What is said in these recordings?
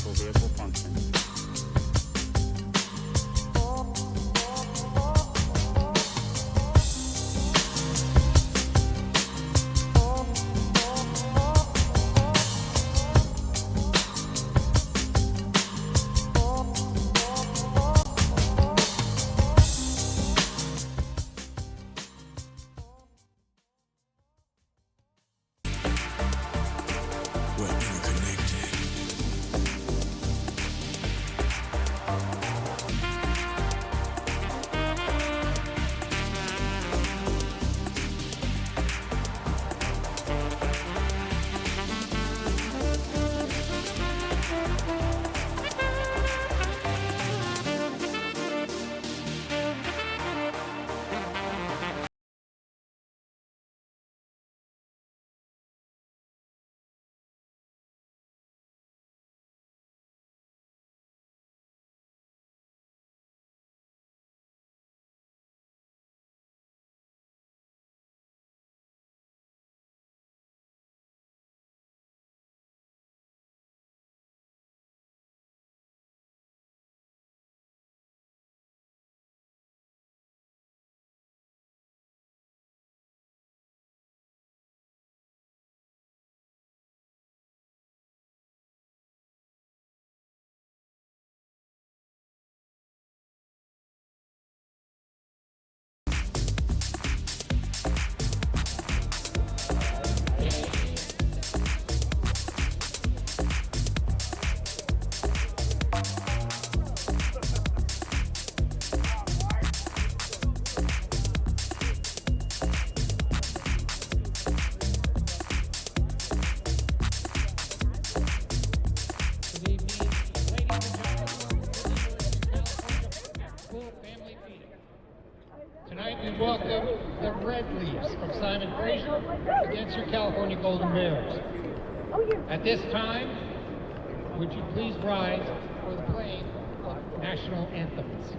commercial vehicle function. Tonight we welcome the Red Leafs from Simon Fraser against your California Golden Bears. At this time, would you please rise for the playing of national anthems?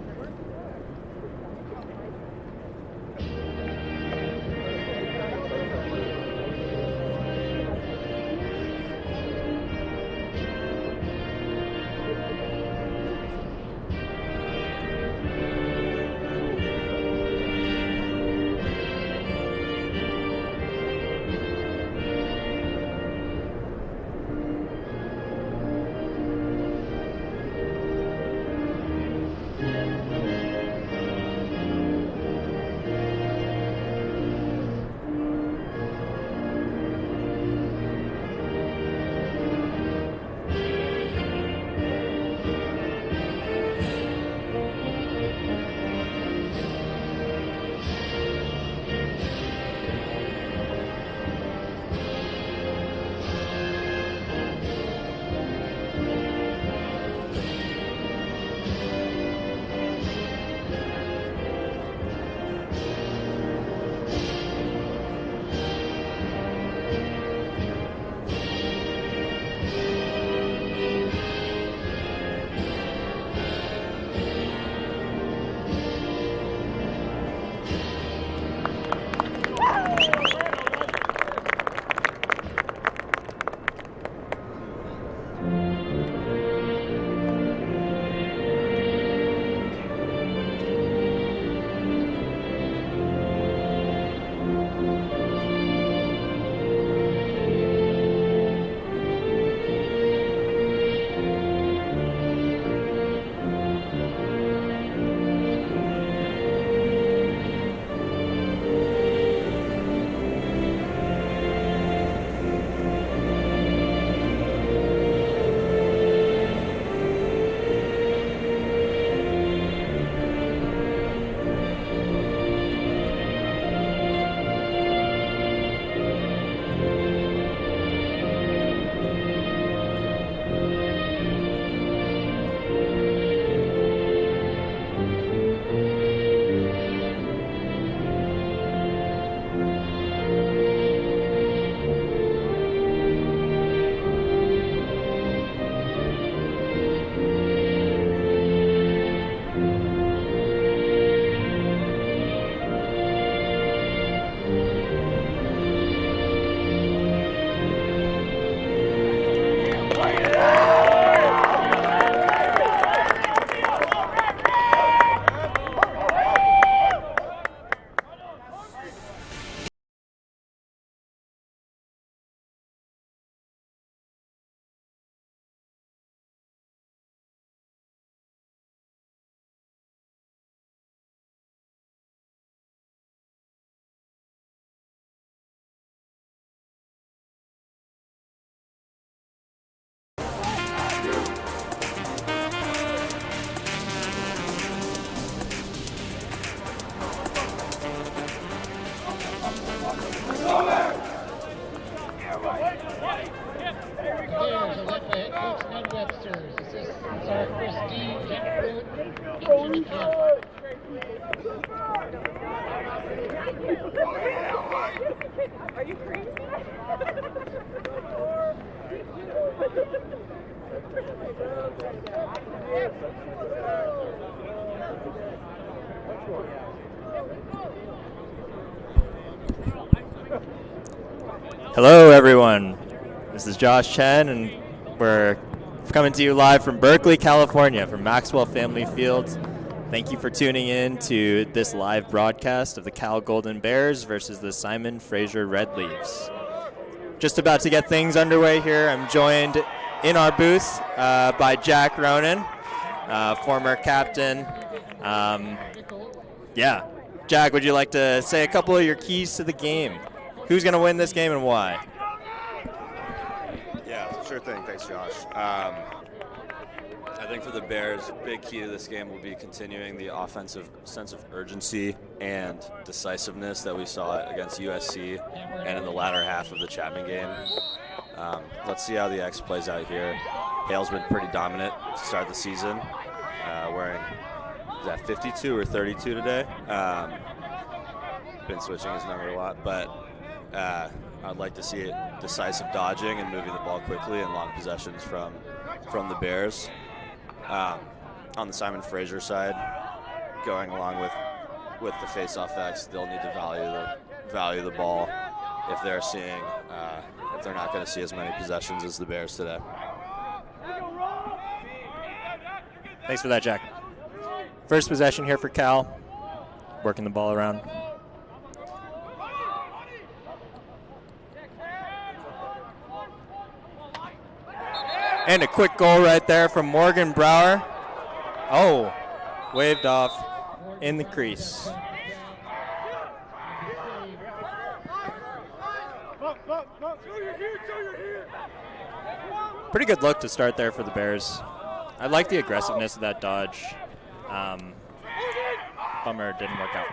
Are you crazy? Hello, everyone. This is Josh Chen, and we're coming to you live from Berkeley, California, from Maxwell Family Field. Thank you for tuning in to this live broadcast of the Cal Golden Bears versus the Simon Fraser Red Leaves. Just about to get things underway here. I'm joined in our booth by Jack Ronan, former captain. Jack, would you like to say a couple of your keys to the game? Who's going to win this game and why? Yeah, sure thing. Thanks, Josh. I think for the Bears, big key to this game will be continuing the offensive sense of urgency and decisiveness that we saw against USC and in the latter half of the Chapman game. Let's see how the X plays out here. Hale's been pretty dominant to start the season, wearing, is that 52 or 32 today? Been switching his number a lot, but I'd like to see it decisive dodging and moving the ball quickly and long possessions from the Bears. On the Simon Fraser side, going along with the face-off X, they'll need to value the ball if they're seeing if they're not going to see as many possessions as the Bears today. Thanks for that, Jack. First possession here for Cal, working the ball around. And a quick goal right there from Morgan Brower. Oh, waved off in the crease. Pretty good look to start there for the Bears. I like the aggressiveness of that dodge. Bummer it didn't work out.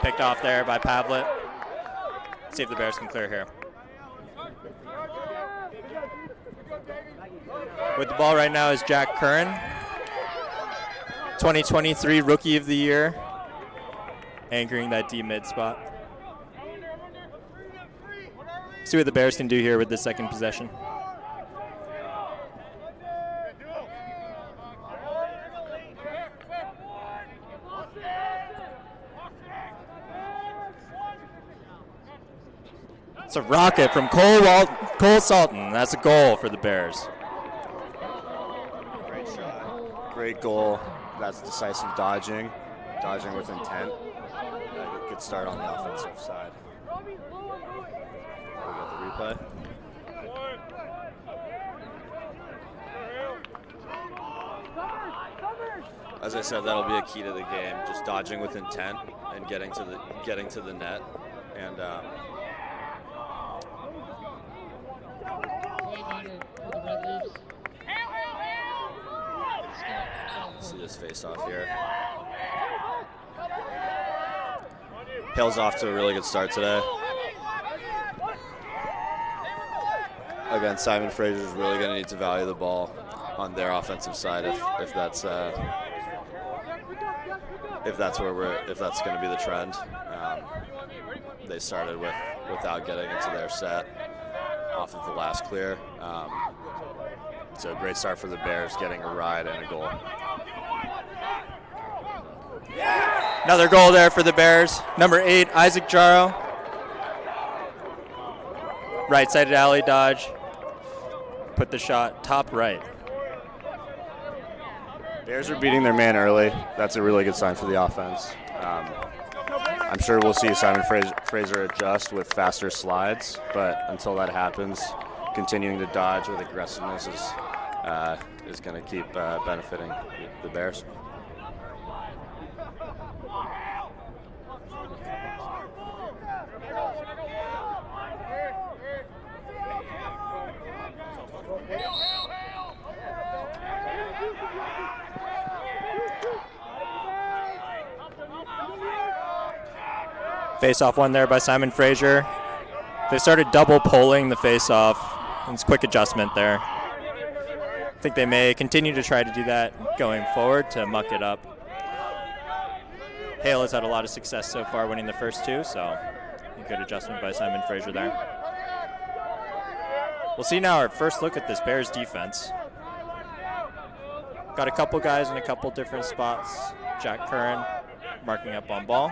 Picked off there by Pavlet. See if the Bears can clear here. With the ball right now is Jack Curran, 2023 Rookie of the Year, anchoring that D mid spot. See what the Bears can do here with the second possession. It's a rocket from Cole Salton. That's a goal for the Bears. Great shot. Great goal. That's decisive dodging with intent. A good start on the offensive side. We got the replay. As I said, that'll be a key to the game. Just dodging with intent and getting to the net. And let's see this face off here. Hale's off to a really good start today. Again, Simon Fraser is really going to need to value the ball on their offensive side if that's going to be the trend. They started without getting into their set off of the last clear. So a great start for the Bears, getting a ride and a goal. Another goal there for the Bears. Number 8, Isaac Jaro. Right-sided alley dodge. Put the shot top right. Bears are beating their man early. That's a really good sign for the offense. I'm sure we'll see Simon Fraser adjust with faster slides, but until that happens, continuing to dodge with aggressiveness is going to keep benefiting the Bears. Face-off one there by Simon Fraser. They started double polling the face-off. It's quick adjustment there. think they may continue to try to do that going forward to muck it up. Hale has had a lot of success so far winning the first two, so a good adjustment by Simon Fraser there. We'll see now our first look at this Bears defense. Got a couple guys in a couple different spots. Jack Curran marking up on ball.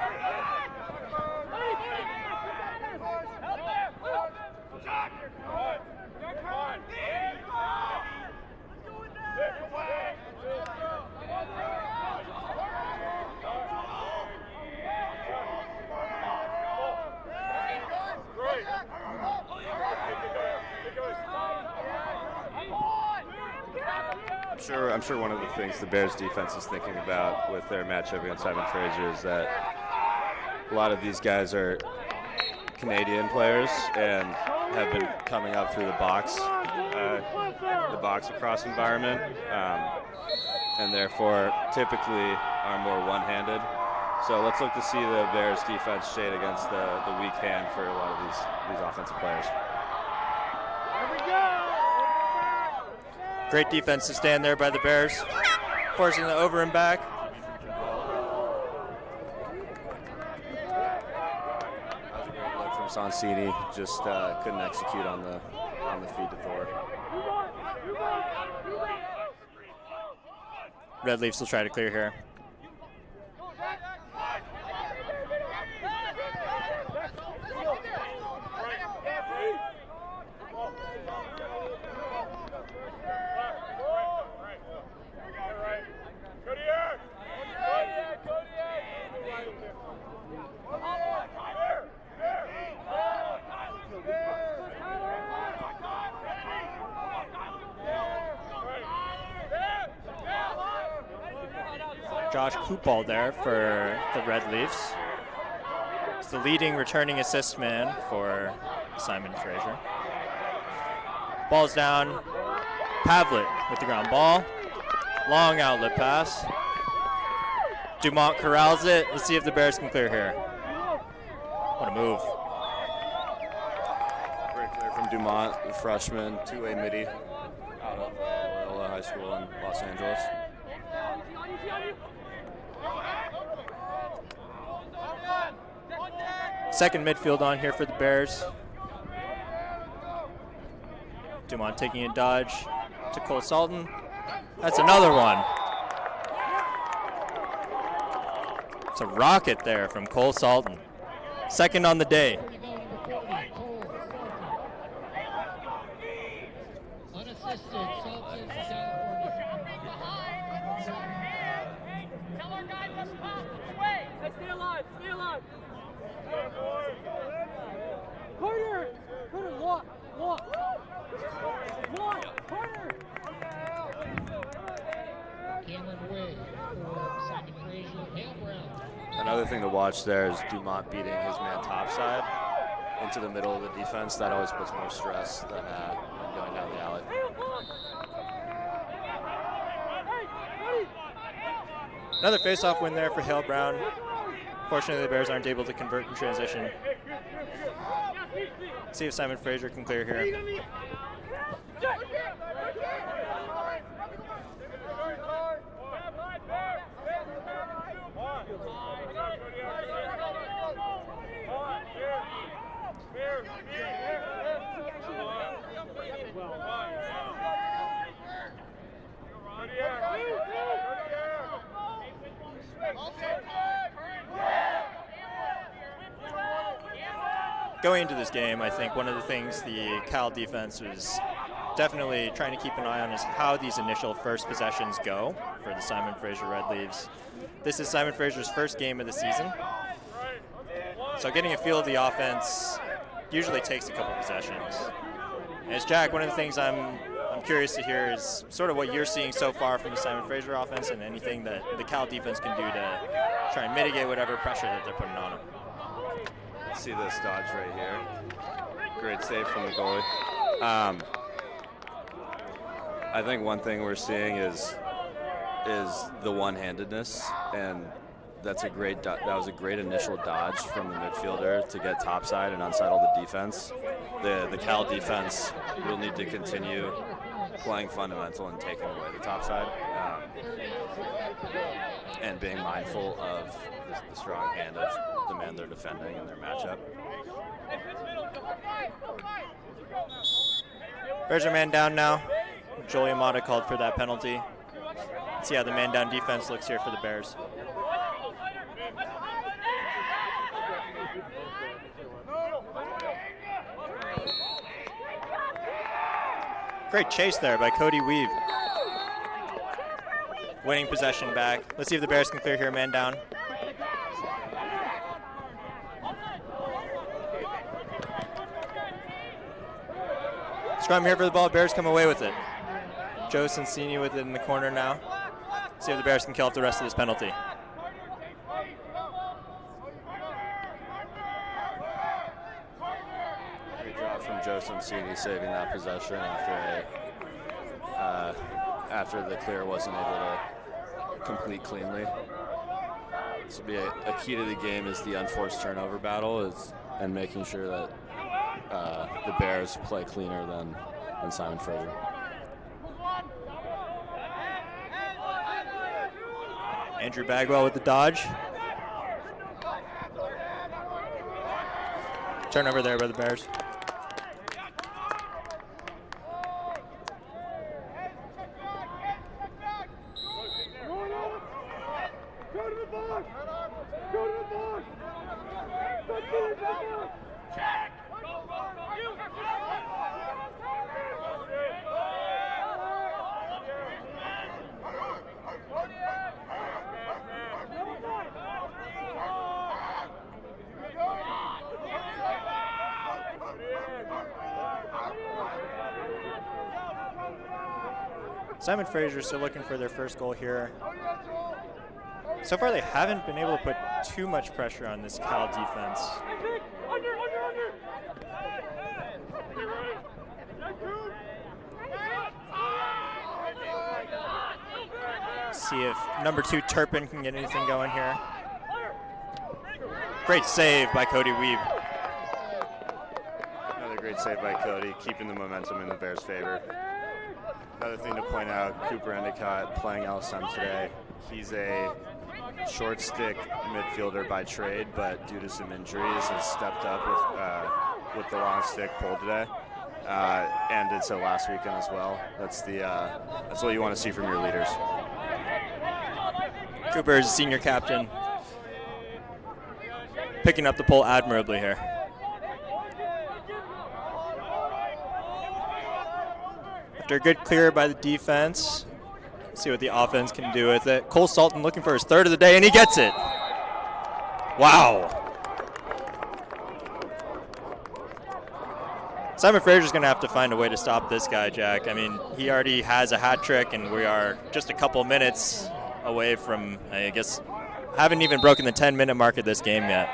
I'm sure one of the things the Bears defense is thinking about with their matchup against Simon Fraser is that a lot of these guys are Canadian players and have been coming up through the box across environment, and therefore typically are more one-handed. So let's look to see the Bears defense shade against the weak hand for a lot of these offensive players. Great defense to stand there by the Bears, forcing the over and back. That was a great look from Sonsini. Just couldn't execute on the feed to Thor. Red Leafs will try to clear here. Josh Kupal there for the Red Leafs. He's the leading returning assist man for Simon Fraser. Ball's down. Pavlet with the ground ball. Long outlet pass. Dumont corrals it. Let's see if the Bears can clear here. What a move. Great clear from Dumont, the freshman, two-way midi out of Loyola High School in Los Angeles. Second midfield on here for the Bears. Dumont taking a dodge to Cole Sultan. That's another one. It's a rocket there from Cole Sultan. Second on the day. Unassisted, Sultan, California. Tell our guys let's pop. Wait, let's stay alive. Stay alive. Carter, walk. Carter. Cameron Way for Simon Fraser, Hale Brown. Another thing to watch there is Dumont beating his man topside into the middle of the defense. That always puts more stress than going down the alley. Another face-off win there for Hale Brown. Fortunately, the Bears aren't able to convert in transition. See if Simon Fraser can clear here. Going into this game, I think one of the things the Cal defense was definitely trying to keep an eye on is how these initial first possessions go for the Simon Fraser Red Leaves. This is Simon Fraser's first game of the season, so getting a feel of the offense usually takes a couple possessions. As Jack, one of the things I'm curious to hear is sort of what you're seeing so far from the Simon Fraser offense and anything that the Cal defense can do to try and mitigate whatever pressure that they're putting on them. See this dodge right here. Great save from the goalie. I think one thing we're seeing is the one-handedness, and that was a great initial dodge from the midfielder to get topside and unsettle the defense. The Cal defense will need to continue playing fundamental and taking away the top side, and being mindful of the strong hand of the man they're defending in their matchup. Bears are man down now. Joel Yamada called for that penalty. Let's see how the man down defense looks here for the Bears. Great chase there by Cody Weave. Winning possession back. Let's see if the Bears can clear here, man down. Scrum here for the ball. Bears come away with it. Joe Cincini with it in the corner now. See if the Bears can kill off the rest of this penalty. Great job from Joe Cincini saving that possession after the clear wasn't able to complete cleanly. This will be a key to the game is the unforced turnover battle and making sure that the Bears play cleaner than Simon Fraser. Andrew Bagwell with the dodge. Turnover there by the Bears. Simon Fraser still looking for their first goal here. So far they haven't been able to put too much pressure on this Cal defense. See if number 2 Turpin can get anything going here. Great save by Cody Weave. Another great save by Cody, keeping the momentum in the Bears' favor. Another thing to point out, Cooper Endicott playing LSM today. He's a short stick midfielder by trade, but due to some injuries has stepped up with the long stick pull today, and did so last weekend as well. That's what you want to see from your leaders. Cooper is senior captain, picking up the pull admirably here. After a good clear by the defense, see what the offense can do with it. Cole Salton looking for his third of the day, and he gets it. Wow. Simon Fraser's going to have to find a way to stop this guy, Jack. I mean, he already has a hat trick, and we are just a couple minutes away from, I guess, haven't even broken the 10-minute mark of this game yet.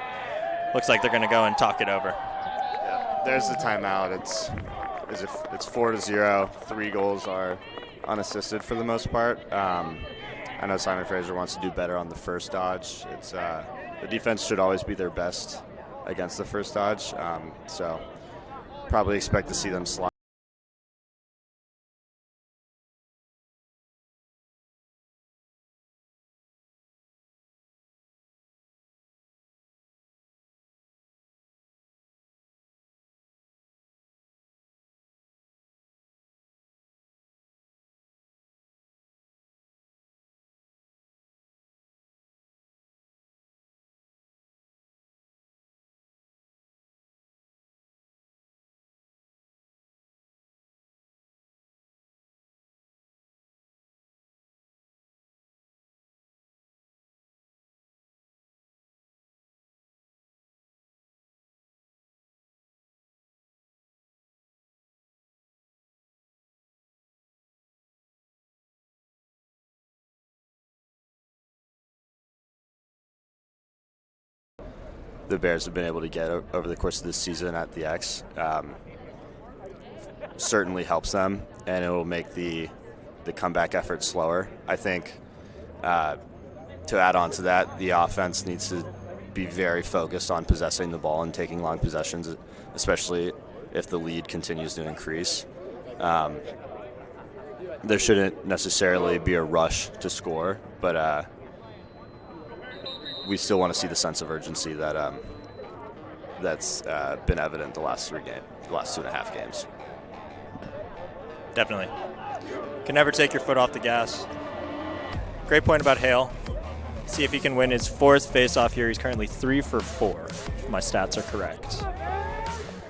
Looks like they're going to go and talk it over. Yeah, there's the timeout. It's 4-0. 3 goals are unassisted for the most part. I know Simon Fraser wants to do better on the first dodge. It's the defense should always be their best against the first dodge. So probably expect to see them slide. The Bears have been able to get over the course of this season at the X certainly helps them, and it will make the comeback effort slower. I think to add on to that, the offense needs to be very focused on possessing the ball and taking long possessions, especially if the lead continues to increase. there shouldn't necessarily be a rush to score, but we still want to see the sense of urgency that that's been evident the last 2.5 games. Definitely. Can never take your foot off the gas. Great point about Hale. See if he can win his 4th face-off here. He's currently 3 for 4, if my stats are correct.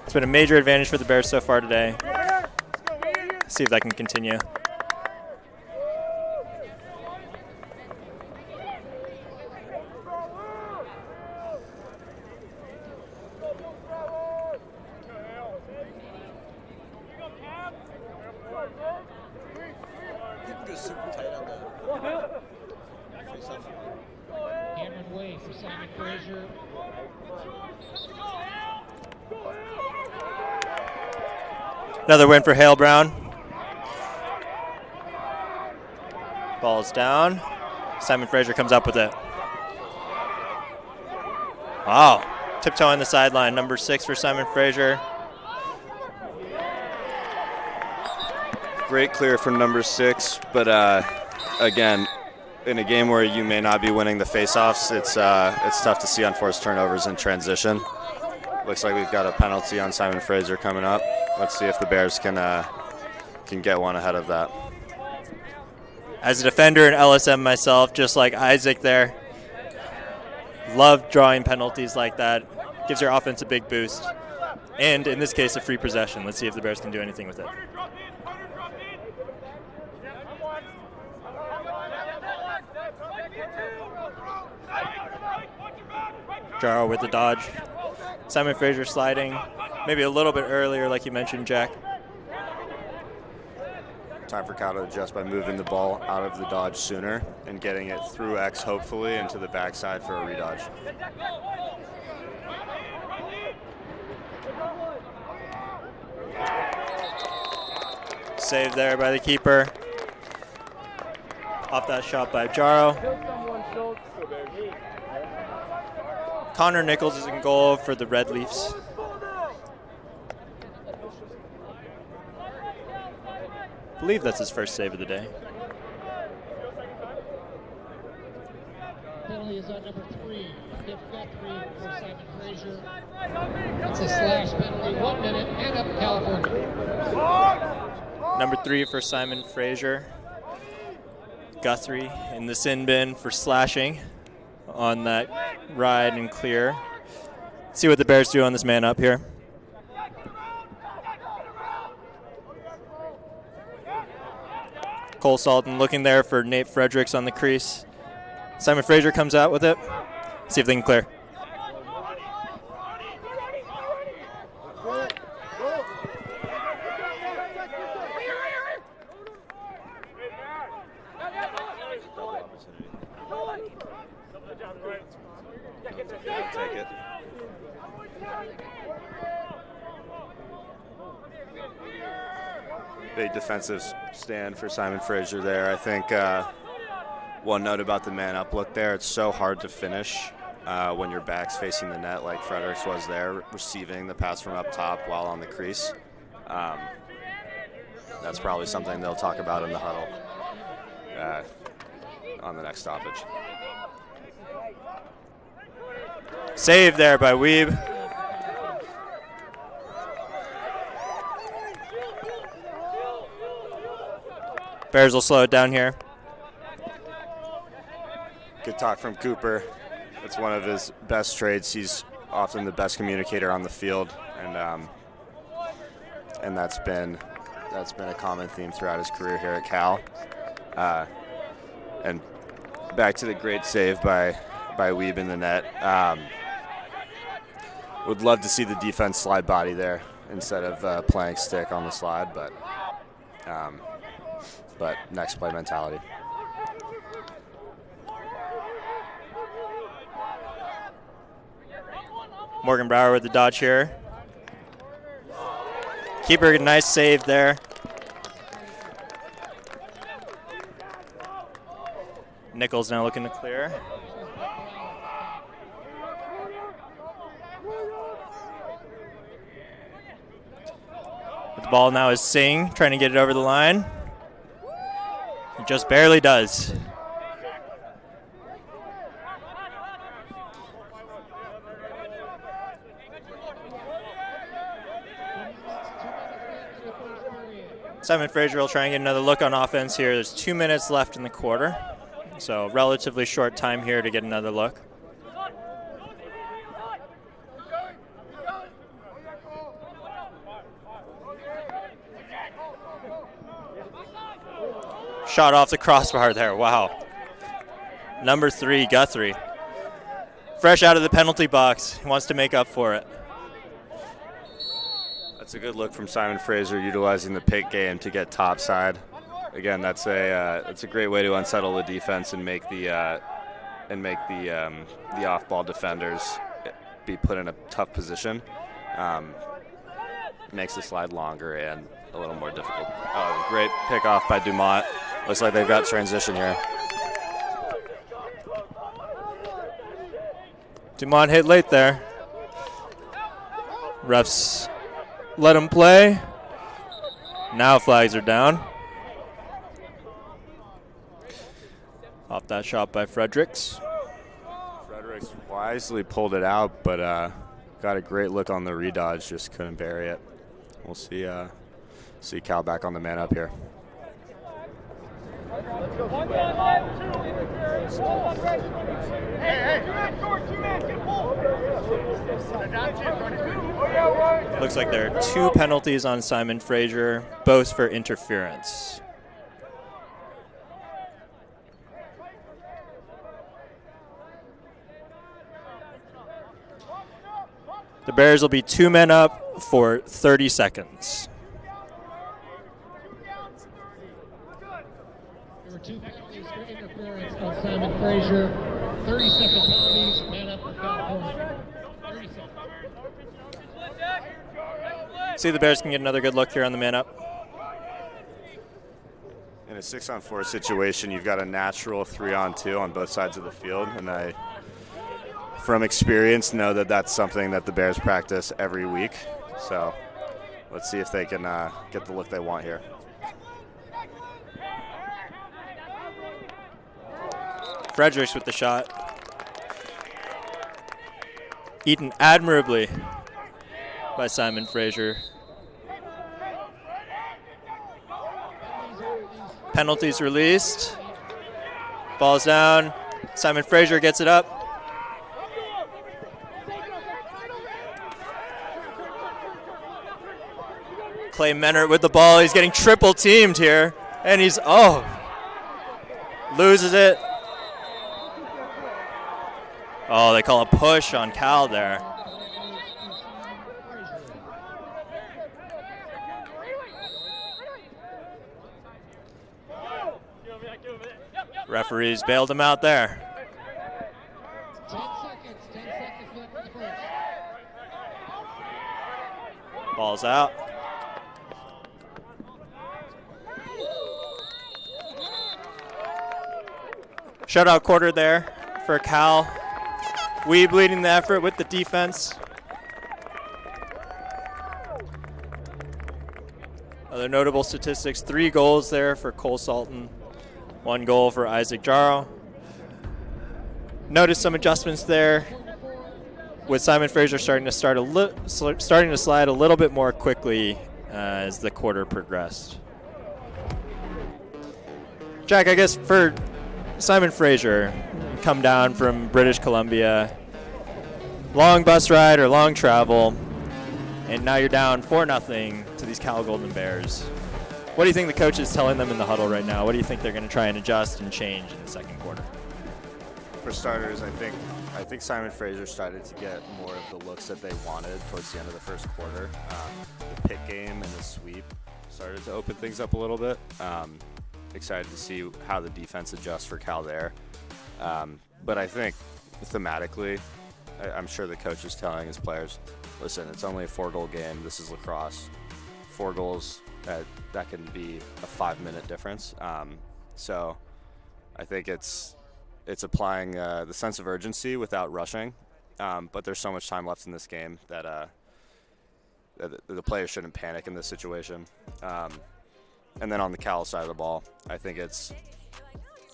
It's been a major advantage for the Bears so far today. See if that can continue. Hammered away for Simon Fraser. Another win for Hale Brown. Ball's down. Simon Fraser comes up with it. Wow. Tiptoeing the sideline. Number 6 for Simon Fraser. Great clear from number 6, but again, in a game where you may not be winning the faceoffs, it's tough to see unforced turnovers in transition. Looks like we've got a penalty on Simon Fraser coming up. Let's see if the Bears can get one ahead of that. As a defender in LSM myself, just like Isaac there, love drawing penalties like that. Gives your offense a big boost. And in this case, a free possession. Let's see if the Bears can do anything with it. Jaro with the dodge. Simon Fraser sliding. Maybe a little bit earlier, like you mentioned, Jack. Time for Cal to adjust by moving the ball out of the dodge sooner and getting it through X, hopefully, into the backside for a redodge. Saved there by the keeper. Off that shot by Jaro. Connor Nichols is in goal for the Red Leafs. I believe that's his first save of the day. Penalty is on number 3. Fifth victory for Simon Fraser. It's a slash penalty, 1 minute, and up California. Number 3 for Simon Fraser. Guthrie in the sin bin for slashing on that ride and clear. See what the Bears do on this man up here. Cole Salton looking there for Nate Fredericks on the crease. Simon Fraser comes out with it. See if they can clear. Take it. Big defensive stand for Simon Fraser there. I think one note about the man-up look there, it's so hard to finish when your back's facing the net like Fredericks was there, receiving the pass from up top while on the crease. That's probably something they'll talk about in the huddle on the next stoppage. Save there by Weeb. Bears will slow it down here. Good talk from Cooper. It's one of his best traits. He's often the best communicator on the field, and that's been a common theme throughout his career here at Cal. And back to the great save by Weeb in the net. Would love to see the defense slide body there instead of playing stick on the slide, but next play mentality. Morgan Brower with the dodge here. Keeper, nice save there. Nichols now looking to clear. The ball now is Singh trying to get it over the line. just barely does. Simon Fraser will try and get another look on offense here. There's 2 minutes left in the quarter, so relatively short time here to get another look. Shot off the crossbar there, wow. Number 3, Guthrie. Fresh out of the penalty box, he wants to make up for it. That's a good look from Simon Fraser, utilizing the pick game to get topside. Again, that's a great way to unsettle the defense and make the off-ball defenders be put in a tough position. Makes the slide longer and a little more difficult. Great pick off by Dumont. Looks like they've got transition here. Dumont hit late there. Refs let him play. Now flags are down. Off that shot by Fredericks. Fredericks wisely pulled it out, but got a great look on the redodge, just couldn't bury it. We'll see Cal back on the man up here. Looks like there are 2 penalties on Simon Fraser, both for interference. The Bears will be 2 men up for 30 seconds. There were 2 penalties for interference on Simon Fraser. 30-second penalties, man up for California. 30 seconds. See, the Bears can get another good look here on the man up. In a 6-on-4 situation, you've got a natural 3-on-2 on both sides of the field, and I, from experience, know that that's something that the Bears practice every week. So let's see if they can get the look they want here. Fredericks with the shot. Eaten admirably by Simon Fraser. Penalties released. Ball's down. Simon Fraser gets it up. Clay Menert with the ball. He's getting triple teamed here. And he's, loses it. Oh, they call a push on Cal there. Referees bailed him out there. 10 seconds left in the first. Ball's out. Shutout quarter there for Cal. Weeb leading the effort with the defense. Other notable statistics, 3 goals there for Cole Salton, 1 goal for Isaac Jarrow. Notice some adjustments there with Simon Fraser starting to slide a little bit more quickly as the quarter progressed. Jack, I guess for Simon Fraser, come down from British Columbia, long bus ride or long travel, and now you're down 4-0 to these Cal Golden Bears. What do you think the coach is telling them in the huddle right now? What do you think they're going to try and adjust and change in the second quarter? For starters, I think Simon Fraser started to get more of the looks that they wanted towards the end of the first quarter. The pick game and the sweep started to open things up a little bit. Excited to see how the defense adjusts for Cal there. But I think thematically, I'm sure the coach is telling his players, listen, it's only a 4-goal game. This is lacrosse. 4 goals, that can be a 5-minute difference. So I think it's applying the sense of urgency without rushing. But there's so much time left in this game that the players shouldn't panic in this situation. And then on the Cal side of the ball, I think it's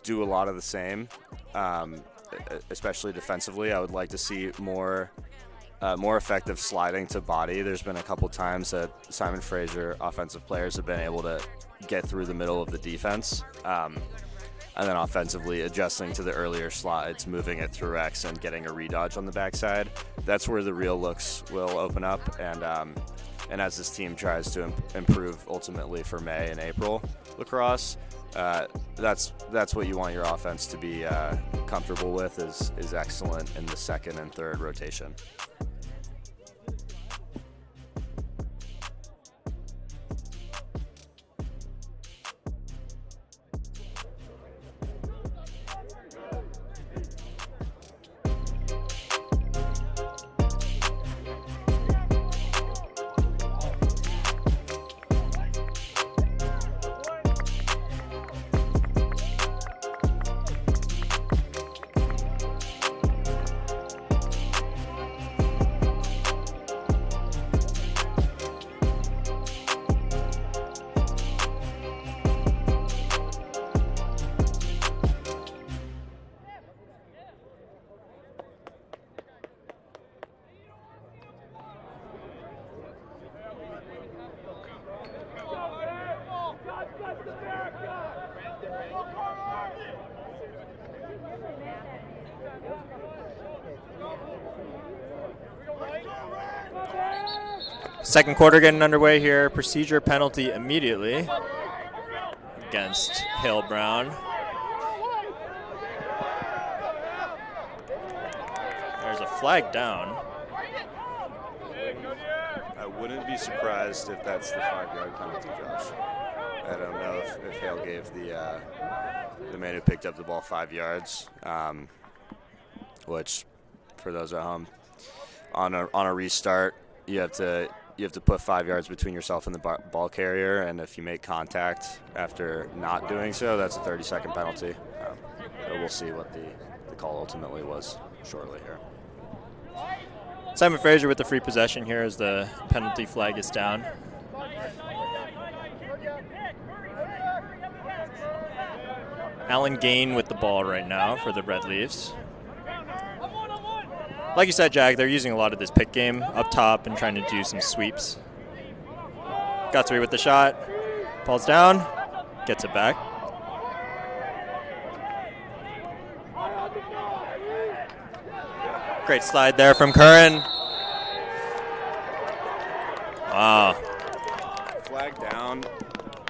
do a lot of the same, especially defensively. I would like to see more effective sliding to body. There's been a couple times that Simon Fraser offensive players have been able to get through the middle of the defense. And then offensively, adjusting to the earlier slides, moving it through X and getting a redodge on the backside. That's where the real looks will open up. And as this team tries to improve ultimately for May and April lacrosse, that's what you want your offense to be comfortable with is excellent in the second and third rotation. Second quarter getting underway here. Procedure penalty immediately against Hale Brown. There's a flag down. I wouldn't be surprised if that's the 5-yard penalty, Josh. I don't know if Hale gave the man who picked up the ball 5 yards, which, for those at home, on a restart, you have to put 5 yards between yourself and the ball carrier, and if you make contact after not doing so, that's a 30-second penalty. But we'll see what the call ultimately was shortly here. Simon Fraser with the free possession here as the penalty flag is down. Alan Gain with the ball right now for the Red Leafs. Like you said, Jack, they're using a lot of this pick game up top and trying to do some sweeps. Guthrie with the shot. Falls down. Gets it back. Great slide there from Curran. Wow.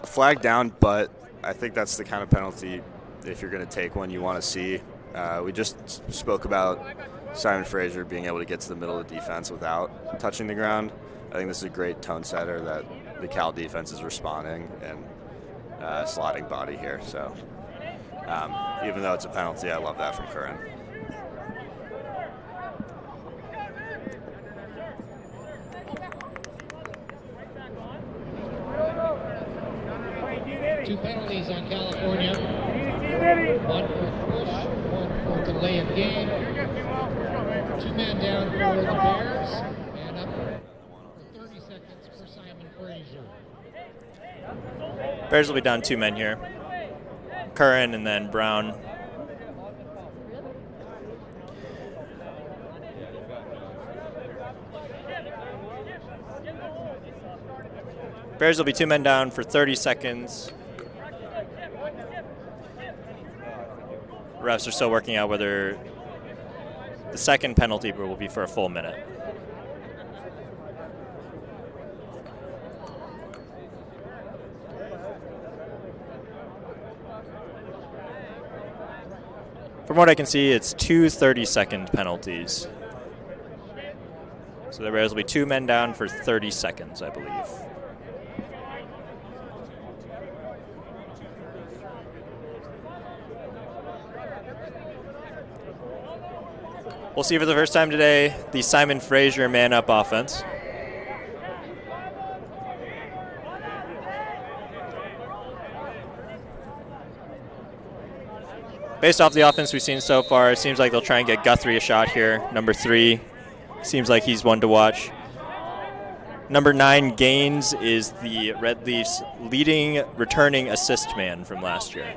Flag down, but I think that's the kind of penalty, if you're going to take one, you want to see. We just spoke about Simon Fraser being able to get to the middle of the defense without touching the ground. I think this is a great tone setter that the Cal defense is responding and sliding body here. So even though it's a penalty, I love that from Curran. Two penalties on California. One for push, one for delay of game. 2 men down for the Bears, and up for 30 seconds for Simon Fraser. Bears will be down 2 men here. Curran and then Brown. Bears will be 2 men down for 30 seconds. Refs are still working out whether the second penalty will be for a full minute. From what I can see, it's 2 30-second penalties. So the Bears will be 2 men down for 30 seconds, I believe. We'll see for the first time today the Simon Fraser man-up offense. Based off the offense we've seen so far, it seems like they'll try and get Guthrie a shot here. Number 3 seems like he's one to watch. Number 9, Gaines, is the Red Leafs' leading returning assist man from last year.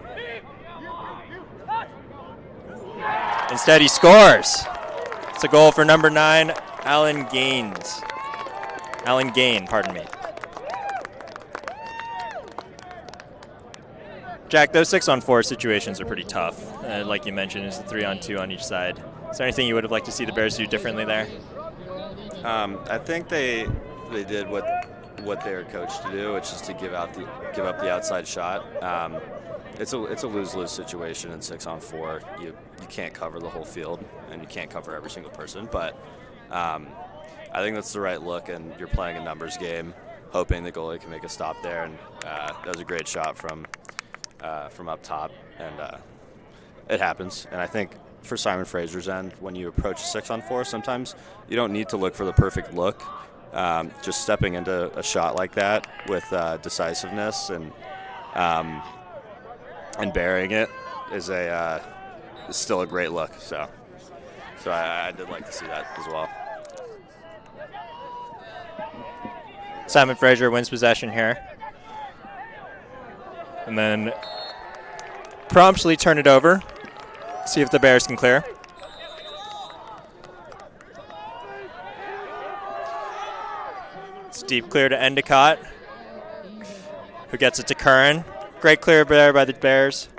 Instead, he scores. It's a goal for number 9, Alan Gain, pardon me. Jack, those 6-on-4 situations are pretty tough. Like you mentioned, it's a 3-on-2 on each side. Is there anything you would have liked to see the Bears do differently there? I think they did what they were coached to do, which is to give up the outside shot. It's a lose-lose situation in 6-on-4. You can't cover the whole field, and you can't cover every single person. But I think that's the right look, and you're playing a numbers game, hoping the goalie can make a stop there. And that was a great shot from up top, and it happens. And I think for Simon Fraser's end, when you approach a 6-on-4, sometimes you don't need to look for the perfect look. Just stepping into a shot like that with decisiveness and burying it is still a great look. So I did like to see that as well. Simon Fraser wins possession here. And then promptly turn it over. See if the Bears can clear. It's deep clear to Endicott, who gets it to Curran. Great clear there by the Bears,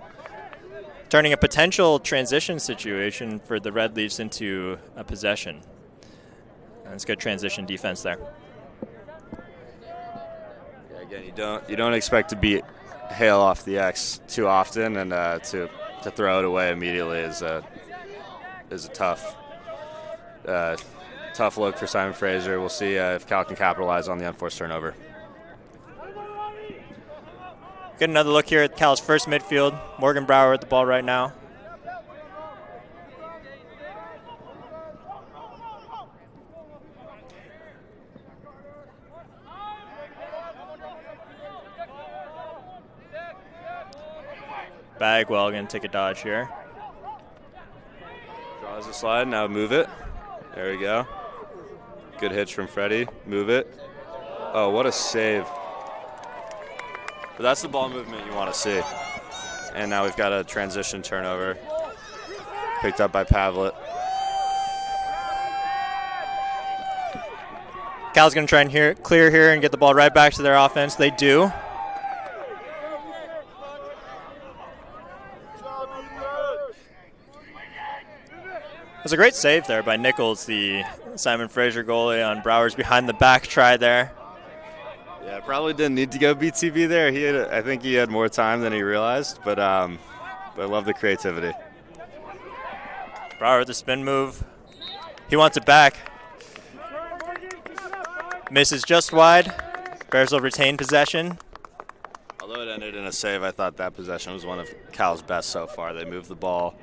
turning a potential transition situation for the Red Leafs into a possession. That's good transition defense there. Yeah, again, you don't expect to beat Hale off the X too often, and to throw it away immediately is a tough look for Simon Fraser. We'll see if Cal can capitalize on the unforced turnover. Get another look here at Cal's first midfield. Morgan Brower at the ball right now. Bagwell going to take a dodge here. Draws the slide, now move it. There we go. Good hitch from Freddie. Move it. Oh, what a save. But that's the ball movement you want to see. And now we've got a transition turnover. Picked up by Pavlet. Cal's going to try and clear here and get the ball right back to their offense. They do. It was a great save there by Nichols, the Simon Fraser goalie, on Brower's behind-the-back try there. Yeah, probably didn't need to go BTB there. I think he had more time than he realized, but I love the creativity. Brower with the spin move. He wants it back. Misses just wide. Bears will retain possession. Although it ended in a save, I thought that possession was one of Cal's best so far. They moved the ball,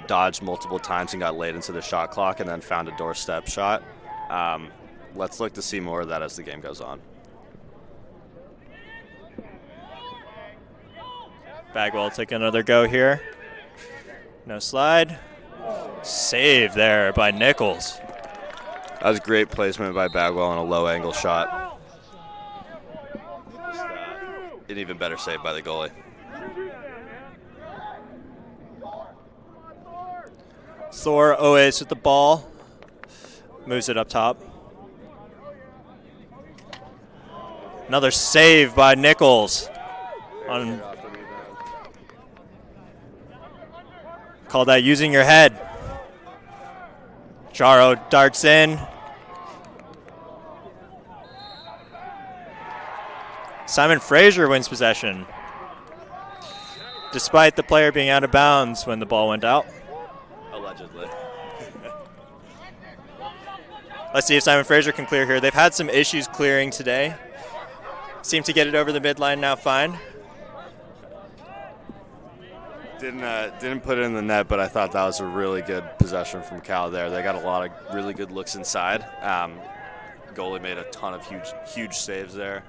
dodged multiple times and got late into the shot clock, and then found a doorstep shot. Let's look to see more of that as the game goes on. Bagwell take another go here. No slide. Save there by Nichols. That was great placement by Bagwell on a low-angle shot. Just, an even better save by the goalie. Thor always with the ball. Moves it up top. Another save by Nichols. Call that using your head. Jaro darts in. Simon Fraser wins possession, despite the player being out of bounds when the ball went out. Allegedly. Let's see if Simon Fraser can clear here. They've had some issues clearing today. Seem to get it over the midline now fine. Didn't put it in the net, but I thought that was a really good possession from Cal there. They got a lot of really good looks inside. Goalie made a ton of huge saves there.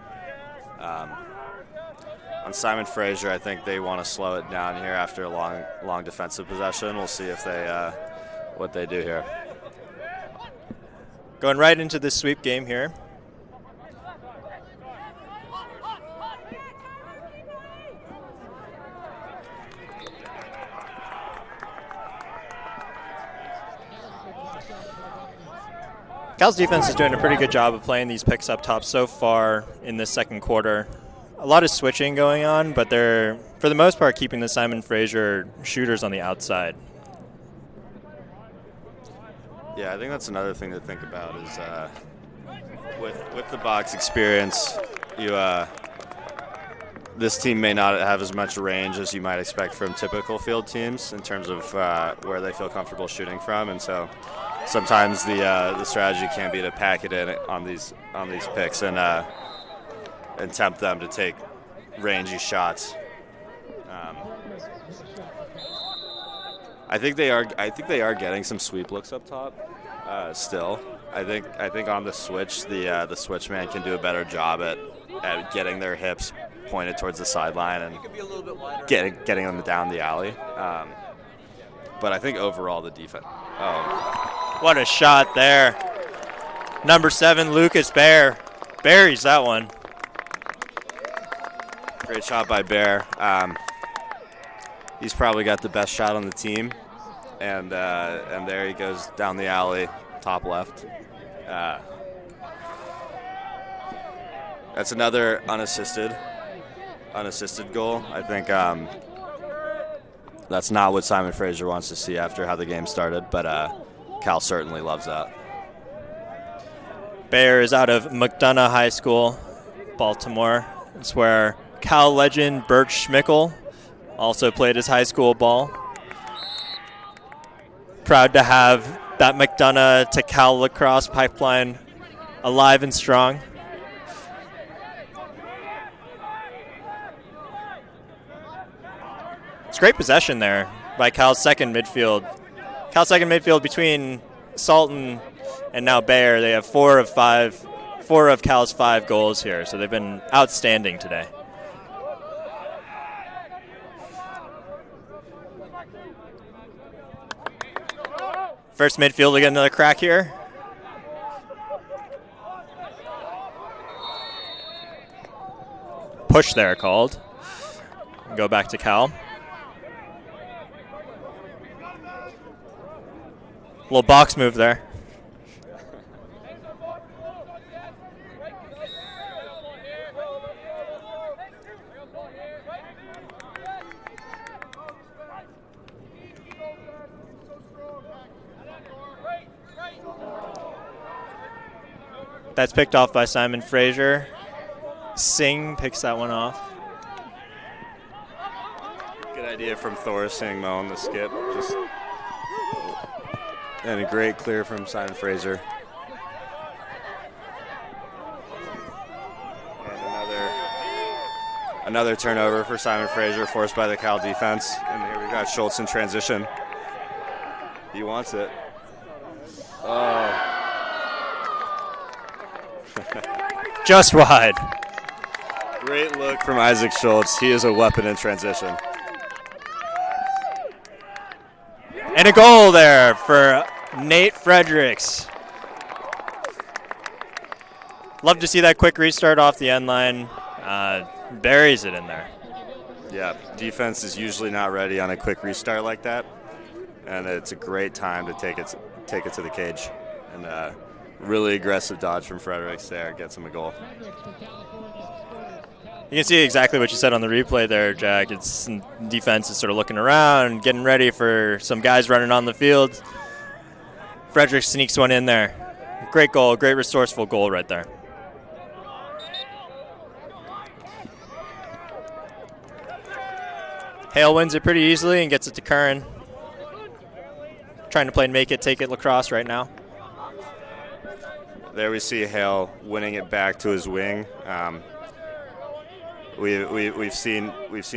On Simon Fraser, I think they want to slow it down here after a long defensive possession. We'll see if they what they do here. Going right into this sweep game here. Cal's defense is doing a pretty good job of playing these picks up top so far in this second quarter. A lot of switching going on, but they're, for the most part, keeping the Simon Fraser shooters on the outside. Yeah, I think that's another thing to think about is with the box experience, this team may not have as much range as you might expect from typical field teams in terms of where they feel comfortable shooting from, and so sometimes the strategy can be to pack it in on these picks and tempt them to take rangy shots. I think they are getting some sweep looks up top. Still, I think on the switch, the switch man can do a better job at getting their hips pointed towards the sideline and getting them down the alley. But I think overall the defense. Oh, what a shot there! Number 7, Lucas Bear, buries that one. Great shot by Bear. He's probably got the best shot on the team, and there he goes down the alley, top left. That's another unassisted goal. I think that's not what Simon Fraser wants to see after how the game started, but Cal certainly loves that. Bear is out of McDonough High School, Baltimore. It's where Cal legend Bert Schmickel also played his high school ball. Proud to have that McDonough to Cal lacrosse pipeline alive and strong. It's great possession there by Cal's second midfield. Cal's second midfield between Salton and now Bear. They have 4 of Cal's 5 goals here, so they've been outstanding today. First midfield to get another crack here. Push there called. Go back to Cal. Little box move there. That's picked off by Simon Fraser. Singh picks that one off. Good idea from Thor Singh mowing the skip. And a great clear from Simon Fraser. And another turnover for Simon Fraser, forced by the Cal defense. And here we got Schultz in transition. He wants it. Oh. Just wide. Great look from Isaac Schultz. He is a weapon in transition. And a goal there for Nate Fredericks. Love to see that quick restart off the end line. Buries it in there. Yeah, defense is usually not ready on a quick restart like that, and it's a great time to take it to the cage. And really aggressive dodge from Fredericks there gets him a goal. You can see exactly what you said on the replay there, Jack. It's defense is sort of looking around, getting ready for some guys running on the field. Frederick sneaks one in there. Great goal, great resourceful goal right there. Hale wins it pretty easily and gets it to Curran. Trying to play make it, take it lacrosse right now. There we see Hale winning it back to his wing. We've seen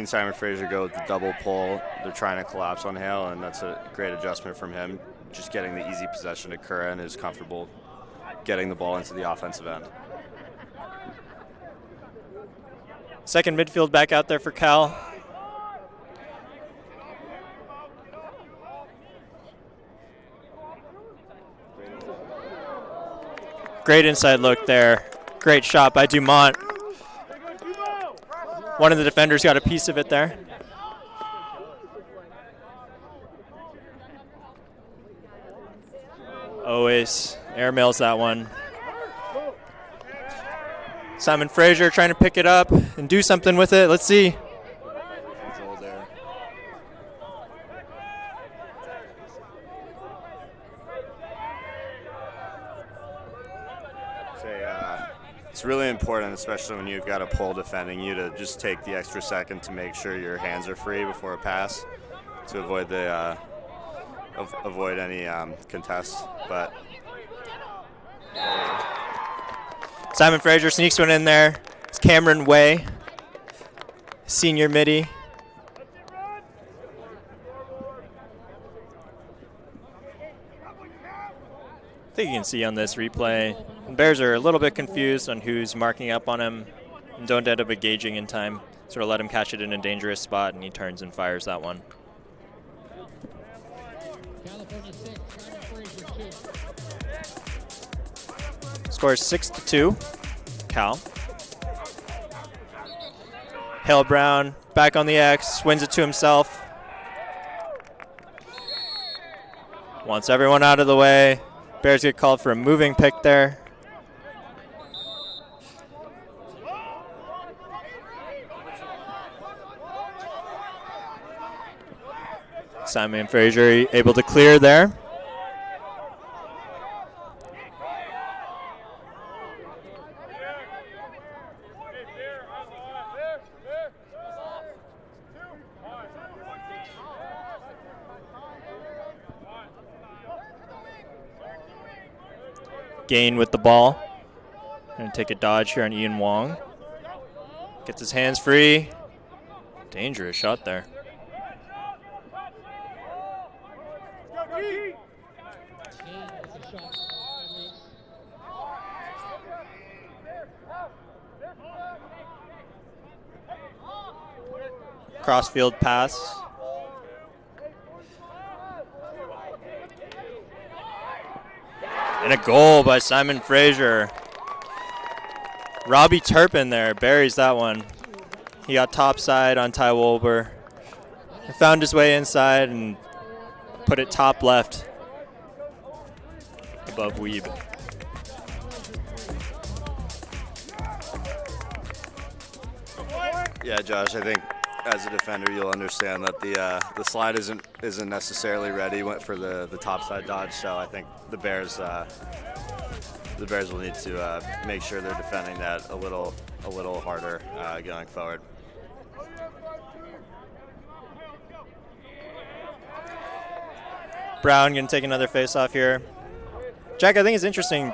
Simon Fraser go with the double pull. They're trying to collapse on Hale, and that's a great adjustment from him. Just getting the easy possession to Curran is comfortable getting the ball into the offensive end. Second midfield back out there for Cal. Great inside look there. Great shot by Dumont. One of the defenders got a piece of it there. Always airmails that one. Simon Fraser trying to pick it up and do something with it. Let's see. It's really important, especially when you've got a pole defending you, to just take the extra second to make sure your hands are free before a pass to avoid the avoid any contests. But Simon Fraser sneaks one in there. It's Cameron Way, senior midi. I think you can see on this replay, the Bears are a little bit confused on who's marking up on him and don't end up engaging in time. Sort of let him catch it in a dangerous spot, and he turns and fires that one. Score is 6-2, Cal. Hale Brown back on the X, wins it to himself. Wants everyone out of the way. Bears get called for a moving pick there. Simon Fraser able to clear there. Gain with the ball. Gonna take a dodge here on Ian Wong. Gets his hands free. Dangerous shot there. Crossfield pass. And a goal by Simon Fraser. Robbie Turpin there buries that one. He got topside on Ty Wolber. Found his way inside and put it top left above Weeb. yeah, Josh, I think as a defender you'll understand that the slide isn't necessarily ready. Went for the topside dodge, so I think the Bears will need to make sure they're defending that a little harder going forward. Brown gonna take another face-off here. Jack, I think it's interesting.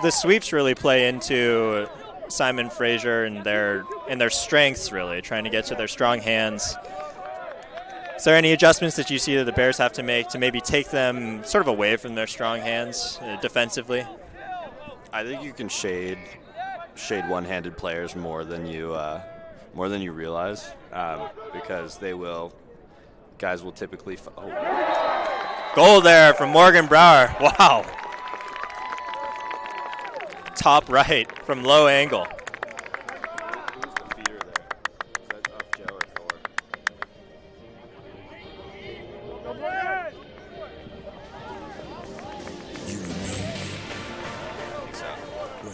The sweeps really play into Simon Fraser and their strengths, really, trying to get to their strong hands. Is there any adjustments that you see that the Bears have to make to maybe take them sort of away from their strong hands defensively? I think you can shade one-handed players more than you realize, because guys will typically. Goal there from Morgan Brower. Wow. Top right from low angle. Who's the feeder there? Is that off Joe or Thor?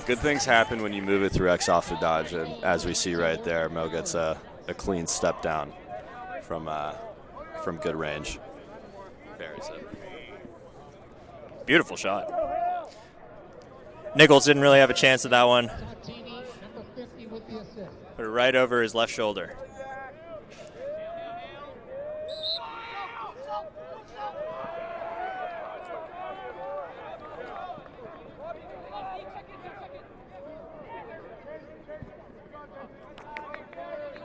Good things happen when you move it through X off the dodge, and as we see right there, Mo gets a clean step down from good range. Buries it. Beautiful shot. Nichols didn't really have a chance at that one. Put it right over his left shoulder.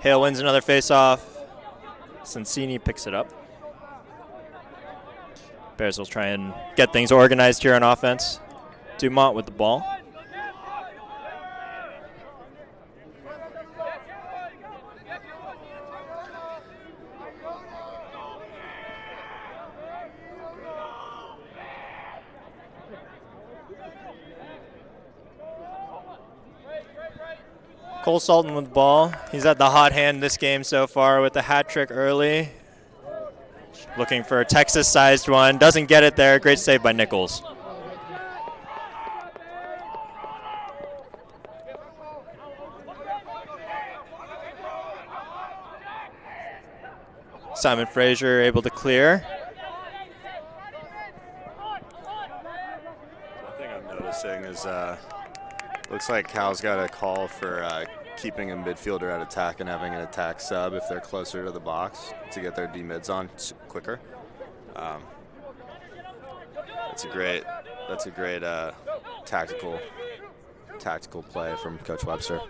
Hale wins another face-off. Sensini picks it up. Bears will try and get things organized here on offense. Dumont with the ball. Cole Sultan with the ball. He's at the hot hand this game so far with the hat trick early. Looking for a Texas-sized one. Doesn't get it there. Great save by Nichols. Simon Fraser able to clear. One thing I'm noticing is looks like Cal's got a call for keeping a midfielder at attack and having an attack sub if they're closer to the box to get their D-mids on quicker. That's a great tactical play from Coach Webster.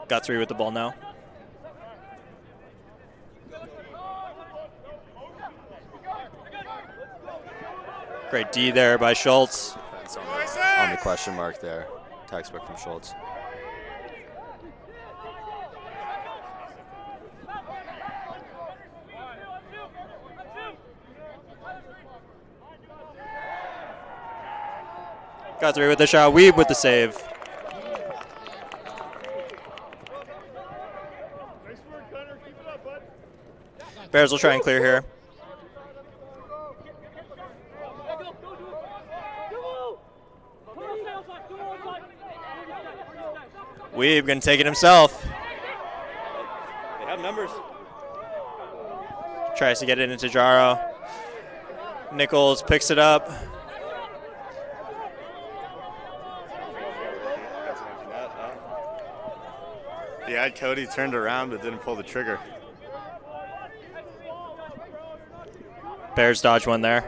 Guthrie with the ball now. Great D there by Schultz. On the question mark there. Textbook from Schultz. Guthrie with the shot. Weeb with the save. Bears will try and clear here. Weeb gonna take it himself. They have numbers. Tries to get it into Jaro. Nichols picks it up. Yeah, Cody turned around but didn't pull the trigger. Bears dodge one there.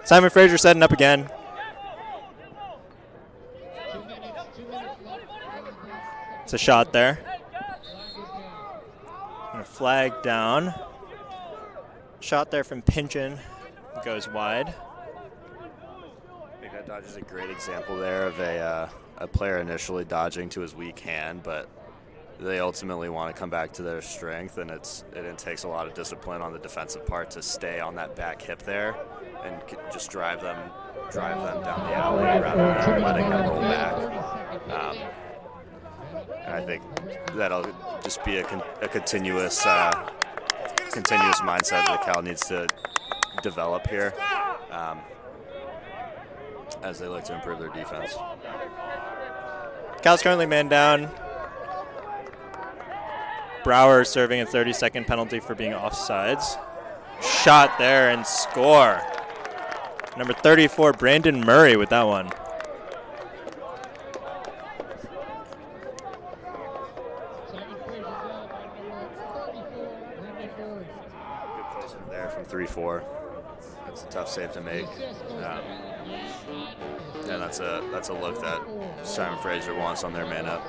Simon Fraser setting up again. It's a shot there. And a flag down. Shot there from Pinchin. Goes wide. I think that dodge is a great example there of a player initially dodging to his weak hand, but they ultimately want to come back to their strength, and it takes a lot of discipline on the defensive part to stay on that back hip there and just drive them down the alley rather than letting them roll back. And I think that'll just be a continuous mindset that Cal needs to develop here as they look to improve their defense. Cal's currently man down. Brower serving a 30-second penalty for being offsides. Shot there and score. Number 34, Brandon Murray with that one. Good placement there from 3-4. That's a tough save to make. And that's a look that Simon Fraser wants on their man up.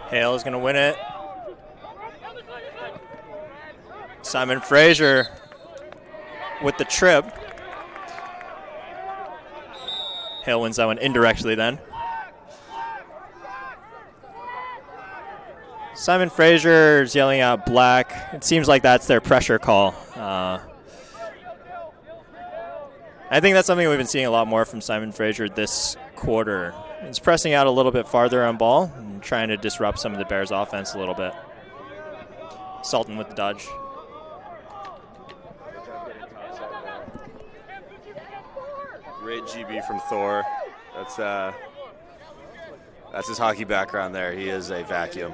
Hale is going to win it. Simon Fraser with the trip. Hale wins that one indirectly then. Simon Fraser is yelling out black. It seems like that's their pressure call. I think that's something we've been seeing a lot more from Simon Fraser this quarter. He's pressing out a little bit farther on ball and trying to disrupt some of the Bears' offense a little bit. Sultan with the dodge. Great GB from Thor. That's his hockey background there. He is a vacuum.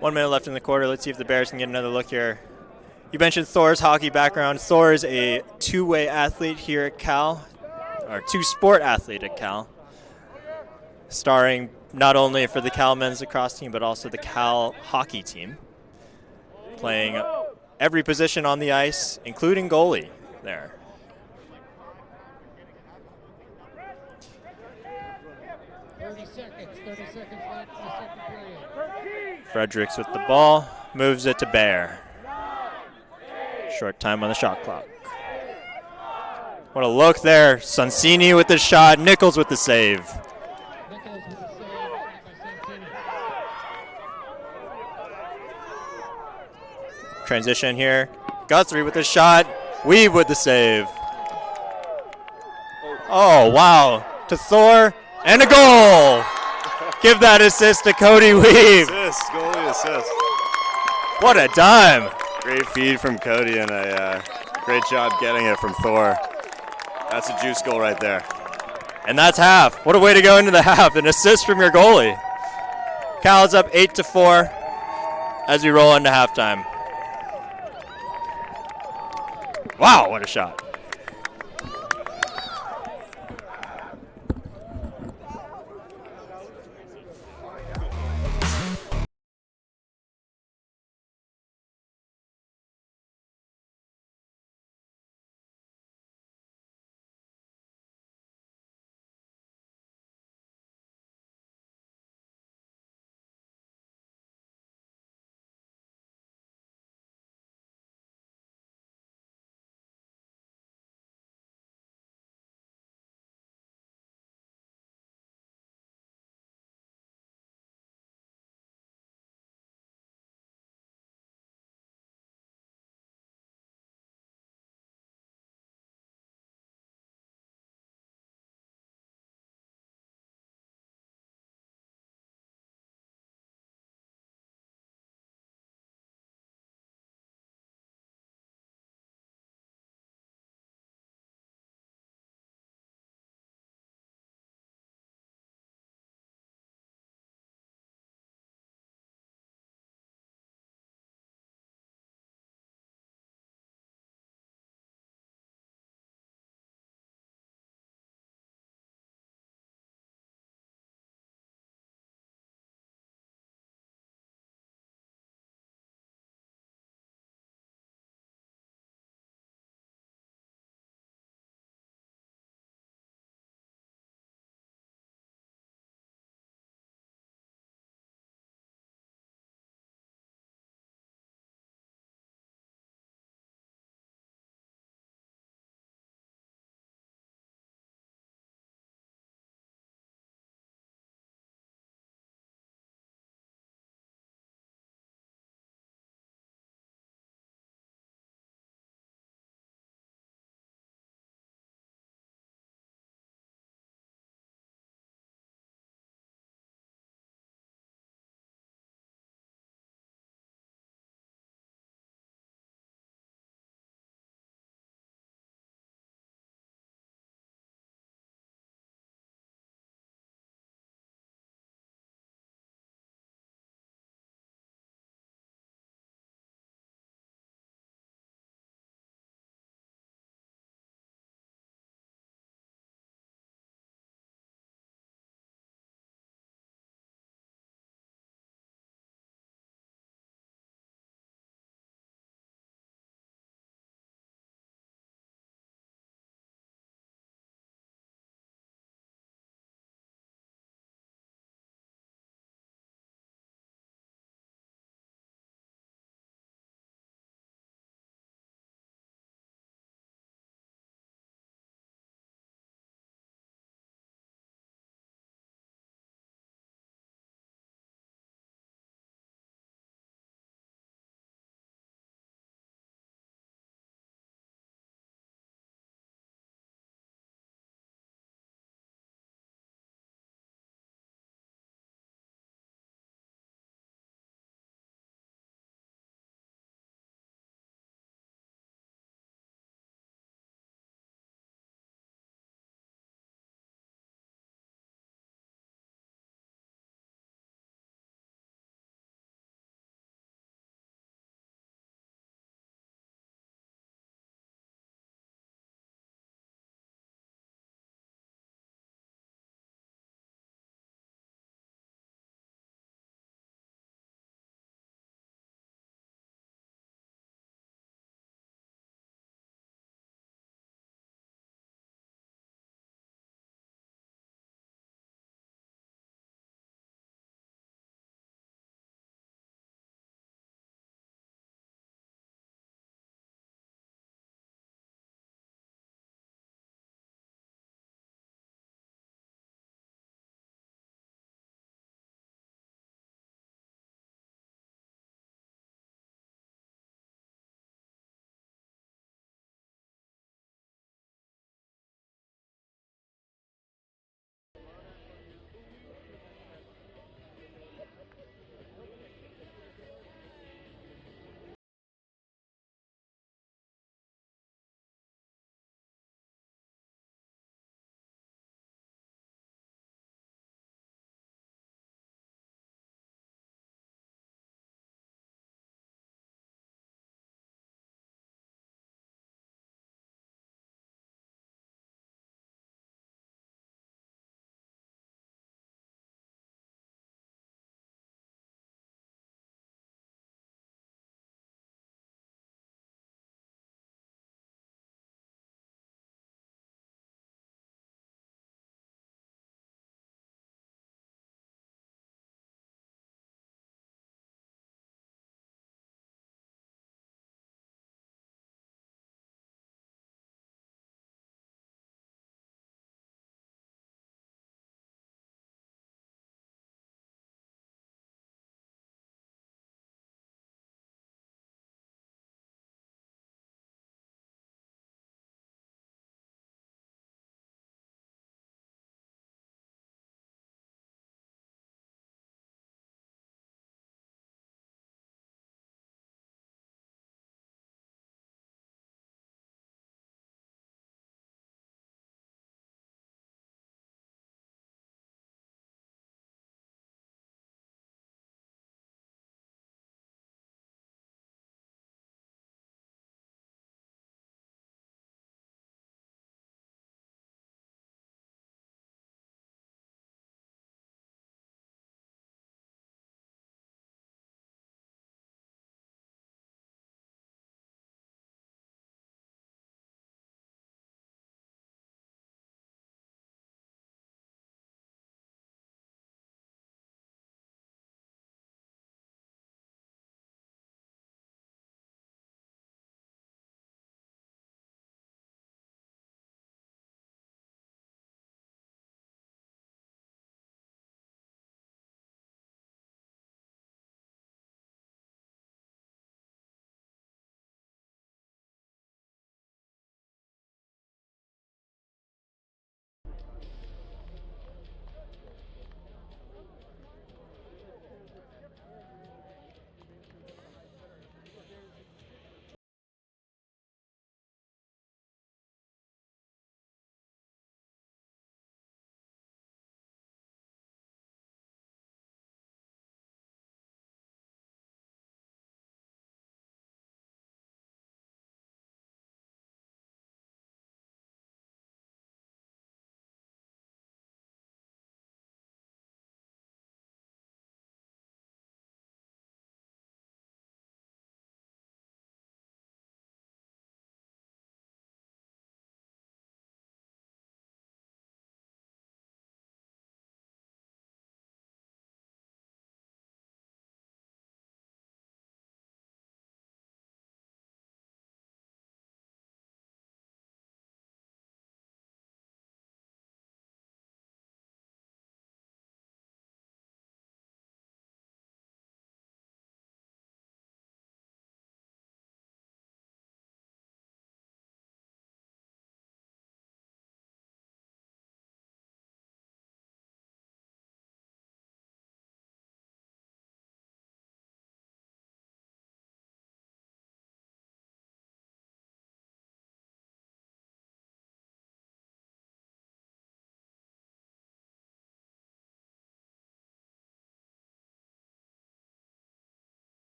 1 minute left in the quarter. Let's see if the Bears can get another look here. You mentioned Thor's hockey background. Thor is a two-way athlete here at Cal, or two-sport athlete at Cal, starring not only for the Cal men's lacrosse team, but also the Cal hockey team, playing every position on the ice, including goalie there. It's 30 seconds left in the second period. Fredericks with the ball, moves it to Bear. Short time on the shot clock. What a look there. Sonsini with the shot, Nichols with the save. Nichols with the save by Santini. Transition here. Guthrie with the shot, Weave with the save. Oh, wow. To Thor, and a goal! Give that assist to Cody Weave. Assist, goalie assist. What a dime. Great feed from Cody and a great job getting it from Thor. That's a juice goal right there. And that's half. What a way to go into the half. An assist from your goalie. Cal's up 8-4 as we roll into halftime. Wow, what a shot.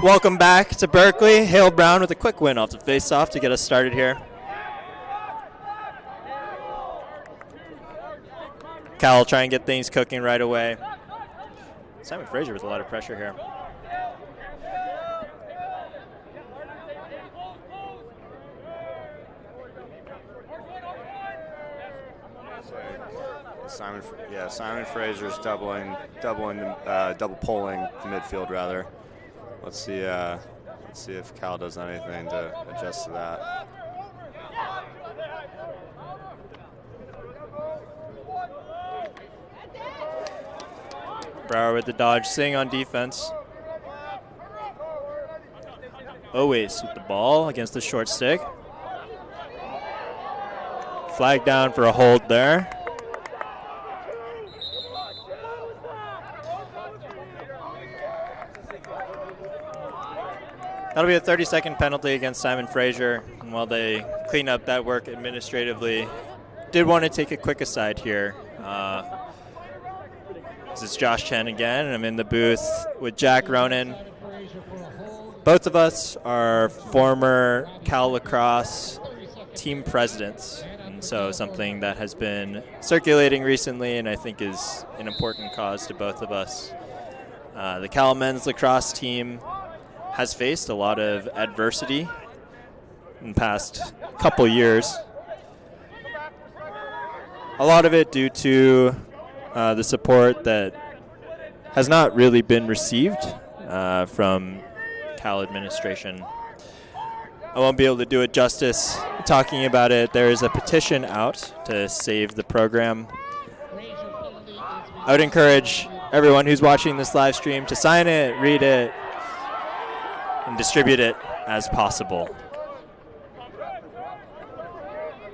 Welcome back to Berkeley. Hale Brown with a quick win off the face-off to get us started here. Cal will try and get things cooking right away. Simon Fraser with a lot of pressure here. Simon Fraser's double pulling the midfield rather. Let's see if Cal does anything to adjust to that. Brower with the dodge, Singh on defense. Owais with the ball against the short stick. Flag down for a hold there. That'll be a 30-second penalty against Simon Fraser. And while they clean up that work administratively, did want to take a quick aside here. This is Josh Chen again, and I'm in the booth with Jack Ronan. Both of us are former Cal Lacrosse team presidents, and so something that has been circulating recently and I think is an important cause to both of us. The Cal men's lacrosse team has faced a lot of adversity in the past couple years. A lot of it due to the support that has not really been received from Cal administration. I won't be able to do it justice talking about it. There is a petition out to save the program. I would encourage everyone who's watching this live stream to sign it, read it, and distribute it as possible.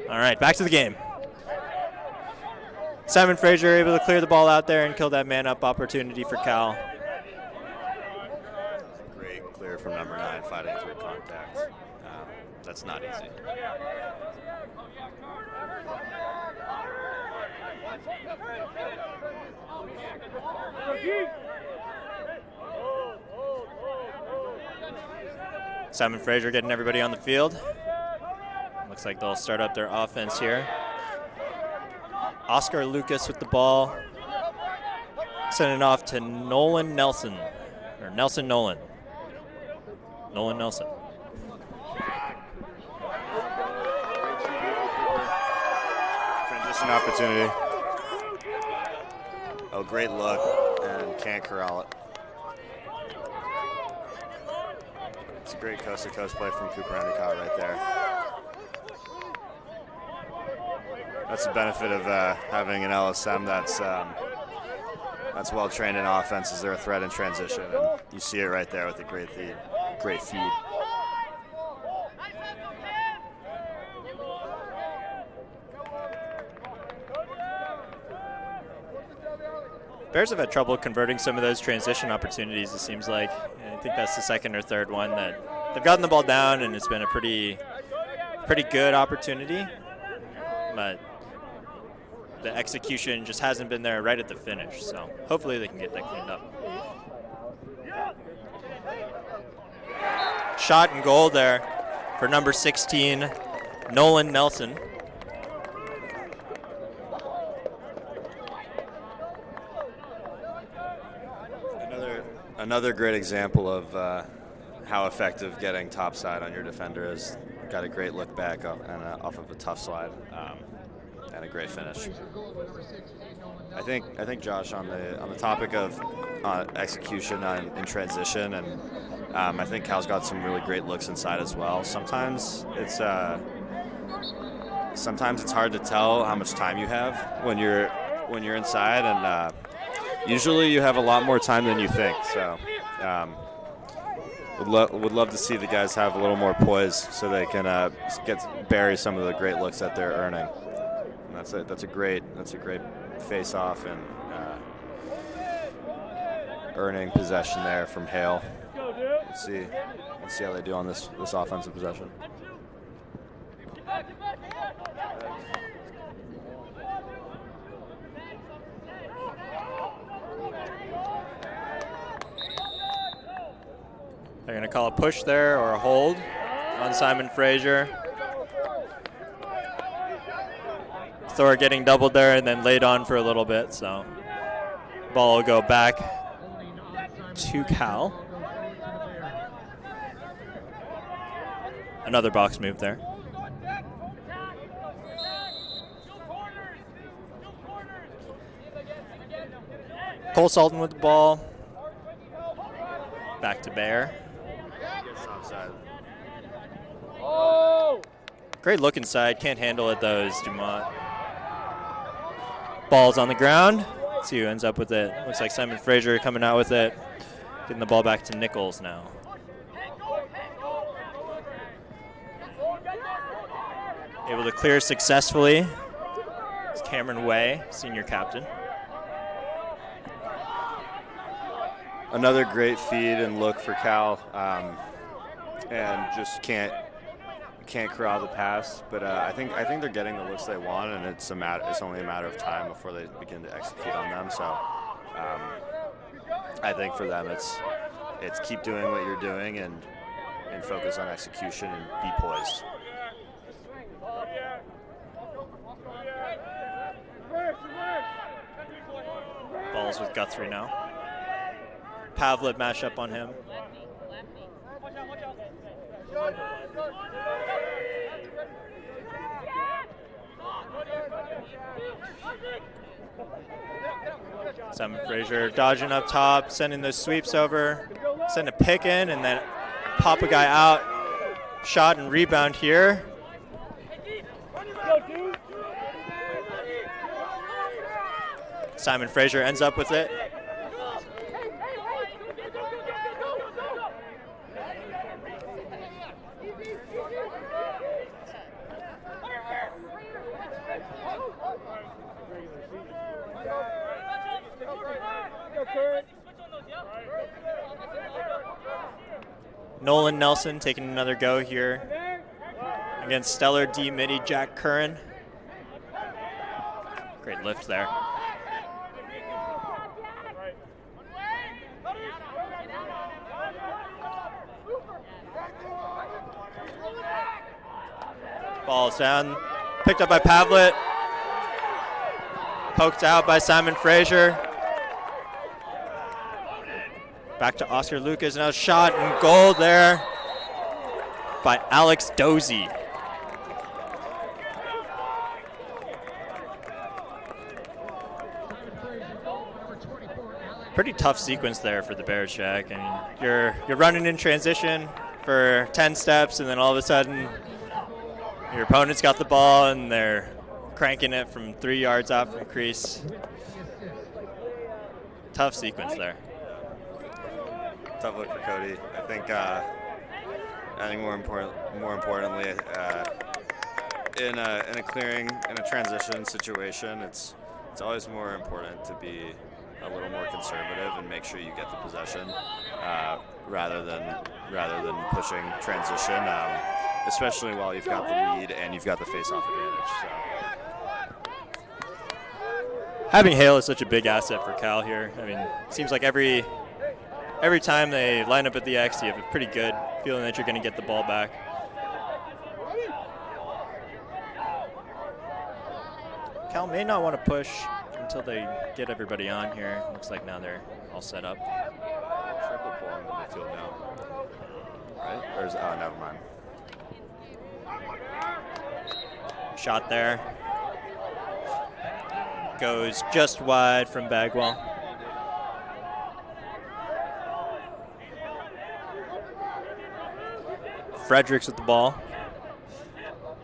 All right, back to the game. Simon Fraser able to clear the ball out there and kill that man-up opportunity for Cal. Great clear from number 9, fighting through contact. That's not easy. Simon Fraser getting everybody on the field. Looks like they'll start up their offense here. Oscar Lucas with the ball. Sending off to Nolan Nelson. Or Nelson Nolan. Nolan Nelson. Transition opportunity. Oh, great look, and can't corral it. It's a great coast-to-coast play from Cooper Endicott right there. That's the benefit of having an LSM that's well trained in offense. Is they're a threat in transition, and you see it right there with the great feed. Bears have had trouble converting some of those transition opportunities, it seems like. And I think that's the second or third one that they've gotten the ball down, and it's been a pretty good opportunity. But the execution just hasn't been there right at the finish. So hopefully they can get that cleaned up. Shot and goal there for number 16, Nolan Nelson. Another great example of how effective getting topside on your defender is. Got a great look back off of a tough slide and a great finish. I think Josh, on the topic of execution in transition, and I think Cal's got some really great looks inside as well. Sometimes it's hard to tell how much time you have when you're inside, and usually you have a lot more time than you think. So would love to see the guys have a little more poise so they can bury some of the great looks that they're earning. And that's a great face-off and earning possession there from Hale. Let's see how they do on this offensive possession. They're going to call a push there or a hold on Simon Fraser. Thor getting doubled there and then laid on for a little bit, so ball will go back to Cal. Another box move there. Cole Sultan with the ball. Back to Bear. Great look inside. Can't handle it though is Dumont. Ball's on the ground. Let's see who ends up with it. Looks like Simon Fraser coming out with it. Getting the ball back to Nichols now. Able to clear successfully. It's Cameron Way, senior captain. Another great feed and look for Cal, and just can't corral the pass. But I think they're getting the looks they want, and it's only a matter of time before they begin to execute on them. So I think for them it's keep doing what you're doing and focus on execution and be poised. Balls with Guthrie now. Pavlet mash up on him. Simon Fraser dodging up top, sending those sweeps over, send a pick in, and then pop a guy out. Shot and rebound here. Simon Fraser ends up with it. Nolan Nelson taking another go here against stellar D midi Jack Curran. Great lift there. Ball's down, picked up by Pavlet, poked out by Simon Fraser. Back to Oscar Lucas, now shot and goal there by Alex Dozy. Pretty tough sequence there for the Bears, Jack. I mean, you're running in transition for 10 steps, and then all of a sudden your opponent's got the ball and they're cranking it from 3 yards out from crease. Tough sequence there. Tough look for Cody. I think more importantly, in a clearing, in a transition situation, it's always more important to be a little more conservative and make sure you get the possession rather than pushing transition, especially while you've got the lead and you've got the face-off advantage. So. Having Hale is such a big asset for Cal here. I mean, it seems like every time they line up at the X, you have a pretty good feeling that you're going to get the ball back. Cal may not want to push until they get everybody on here. Looks like now they're all set up. Triple pull in the midfield now. Right? Or is, oh, never mind. Shot there. Goes just wide from Bagwell. Fredericks with the ball.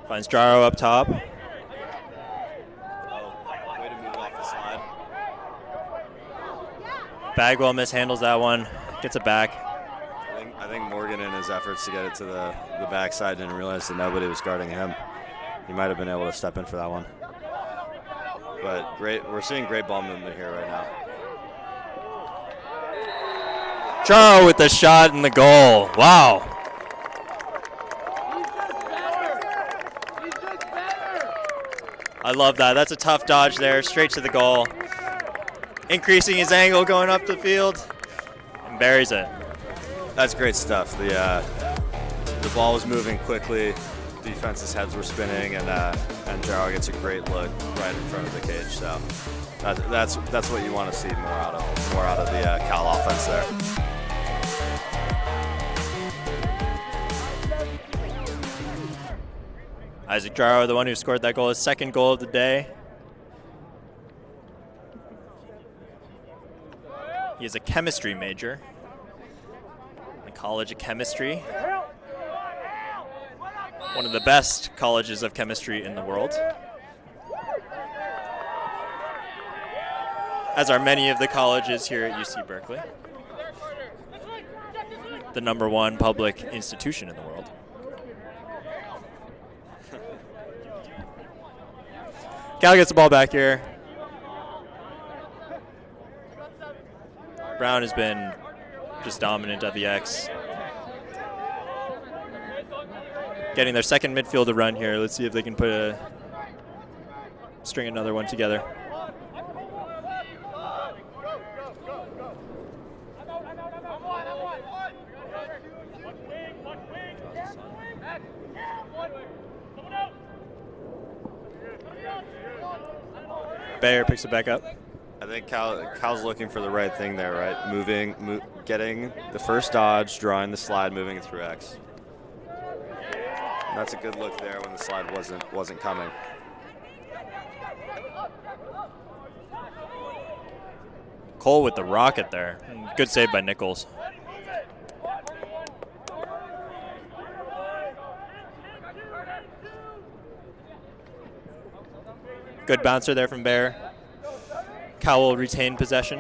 Finds Jaro up top. Way to move it off the slide. Bagwell mishandles that one. Gets it back. I think Morgan, in his efforts to get it to the backside, didn't realize that nobody was guarding him. He might have been able to step in for that one. But great, we're seeing great ball movement here right now. Jaro with the shot and the goal. Wow. I love that. That's a tough dodge there, straight to the goal. Increasing his angle going up the field and buries it. That's great stuff. The ball was moving quickly, defense's heads were spinning, and Jarrow gets a great look right in front of the cage. So that's what you want to see more out of the Cal offense there. Isaac Jarrow, the one who scored that goal, his second goal of the day. He is a chemistry major, the College of Chemistry, one of the best colleges of chemistry in the world, as are many of the colleges here at UC Berkeley, the #1 public institution in the world. Cal gets the ball back here. Brown has been just dominant at the X. Getting their second midfielder run here. Let's see if they can string another one together. Bayer picks it back up. I think Cal's looking for the right thing there, right? Getting the first dodge, drawing the slide, moving through X. That's a good look there when the slide wasn't coming. Cole with the rocket there. Good save by Nichols. Good bouncer there from Bayer. Cal will retain possession.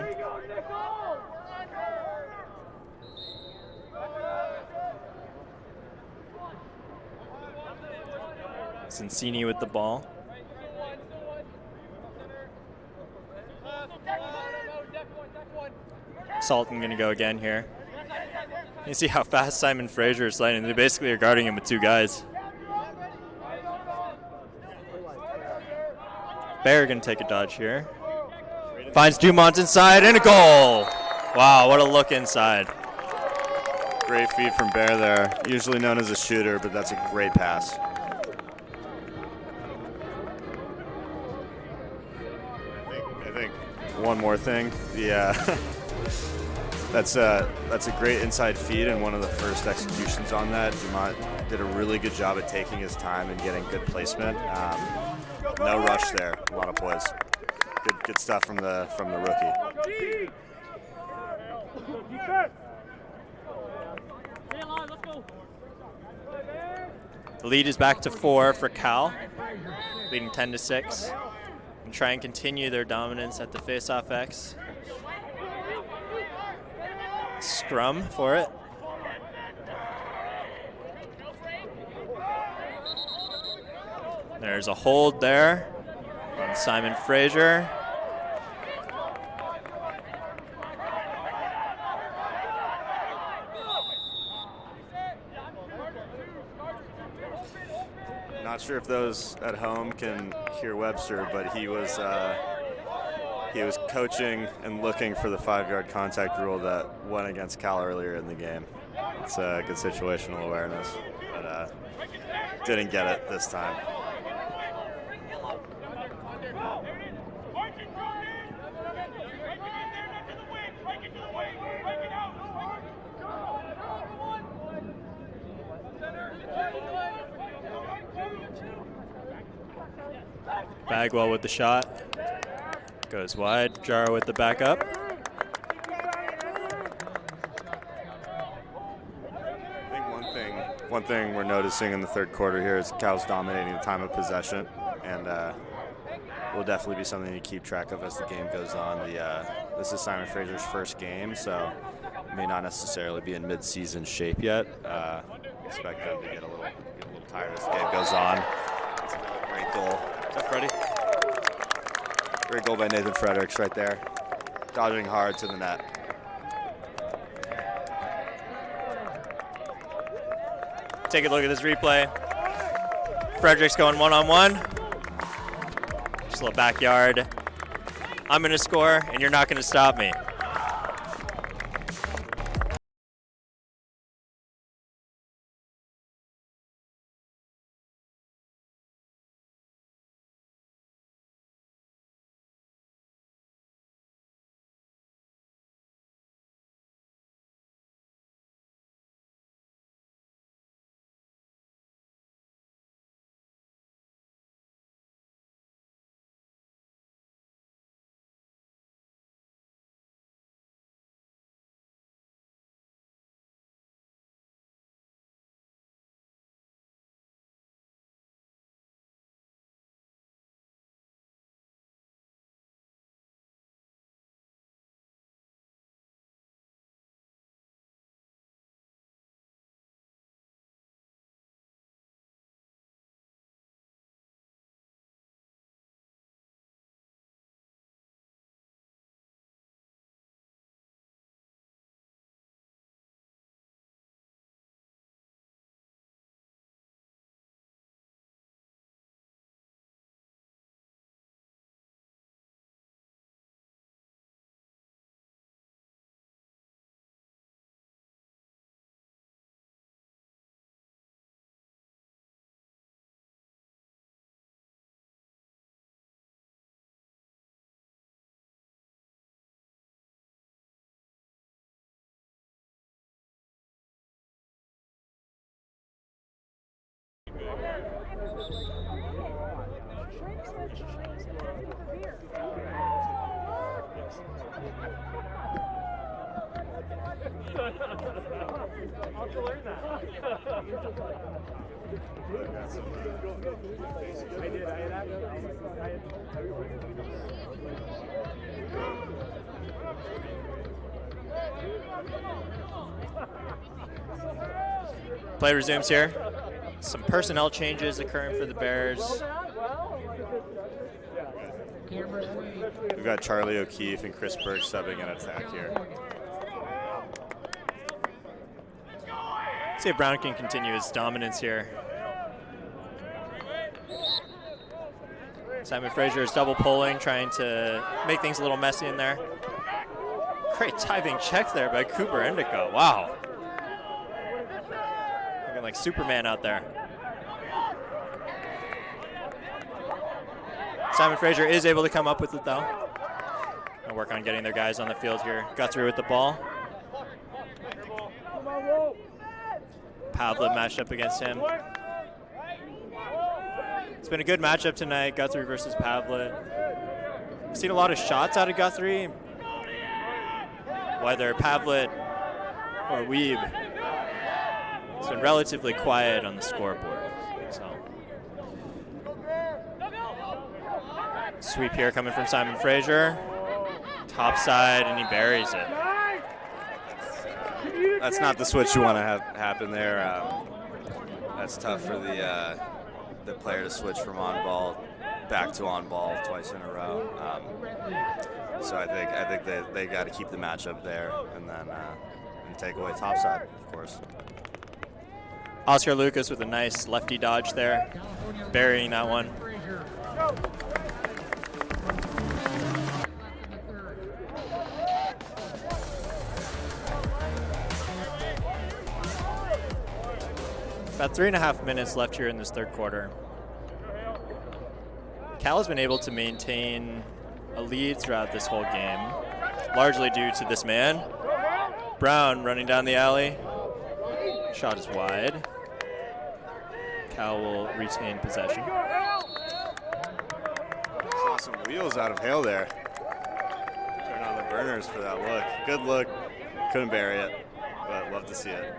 Cincini with the ball. Salton going to go again here. You see how fast Simon Fraser is sliding. They basically are guarding him with two guys. Bayer going to take a dodge here. Finds Dumont inside and a goal. Wow, what a look inside. Great feed from Bayer there. Usually known as a shooter, but that's a great pass. I think one more thing. That's a great inside feed, and one of the first executions on that. Dumont did a really good job at taking his time and getting good placement. No rush there. A lot of poise. Good stuff from the rookie. The lead is back to 4 for Cal, leading 10-6. And try and continue their dominance at the face-off X. Scrum for it. There's a hold there on Simon Fraser. Not sure if those at home can hear Webster, but he was coaching and looking for the 5-yard contact rule that went against Cal earlier in the game. It's a good situational awareness, but didn't get it this time. Bagwell with the shot. Goes wide. Jarrow with the backup. I think one thing we're noticing in the third quarter here is Cal's dominating the time of possession, and will definitely be something to keep track of as the game goes on. This is Simon Fraser's first game, so may not necessarily be in mid-season shape yet. Expect them to get a little tired as the game goes on. It's another great goal. Is that Freddie? Great goal by Nathan Fredericks right there. Dodging hard to the net. Take a look at this replay. Fredericks going one-on-one. Just a little backyard. I'm going to score, and you're not going to stop me. Play resumes here. Some changes occurring for the Bears. We've got Charlie O'Keefe and Chris Burke subbing in attack here. See if Brown can continue his dominance here. Simon Fraser is double pulling, trying to make things a little messy in there. Great diving check there by Cooper Indico. Wow. Looking like Superman out there. Simon Fraser is able to come up with it though. And work on getting their guys on the field here. Guthrie with the ball. Pavlet matched up against him. It's been a good matchup tonight, Guthrie versus Pavlet. I've seen a lot of shots out of Guthrie. Whether Pavlet or Weeb, it's been relatively quiet on the scoreboard. So, sweep here coming from Simon Fraser. Top side, and he buries it. That's not the switch you want to have happen there. That's tough for the player to switch from on ball back to on ball twice in a row. So I think they got to keep the matchup there and then and take away top side, of course. Oscar Lucas with a nice lefty dodge there, burying that one. About 3.5 minutes left here in this third quarter. Cal has been able to maintain a lead throughout this whole game, largely due to this man. Brown running down the alley. Shot is wide. Cal will retain possession. Saw some wheels out of Hale there. Turn on the burners for that look. Good look. Couldn't bury it, but love to see it.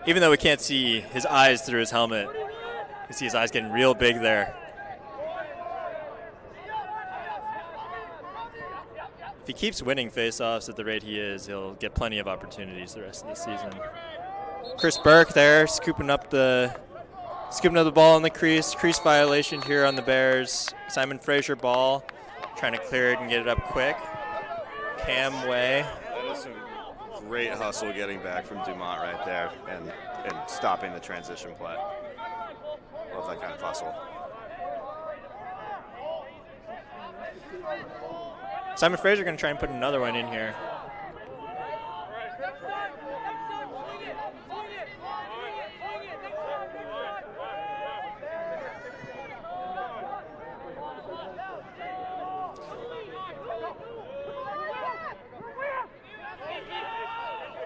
Even though we can't see his eyes through his helmet, you see his eyes getting real big there. If he keeps winning face-offs at the rate he is, he'll get plenty of opportunities the rest of the season. Chris Burke there, scooping up the ball in the crease. Crease violation here on the Bears. Simon Fraser ball, trying to clear it and get it up quick. Cam Way. That is some great hustle getting back from Dumont right there and stopping the transition play. Love that kind of hustle. Simon Fraser going to try and put another one in here.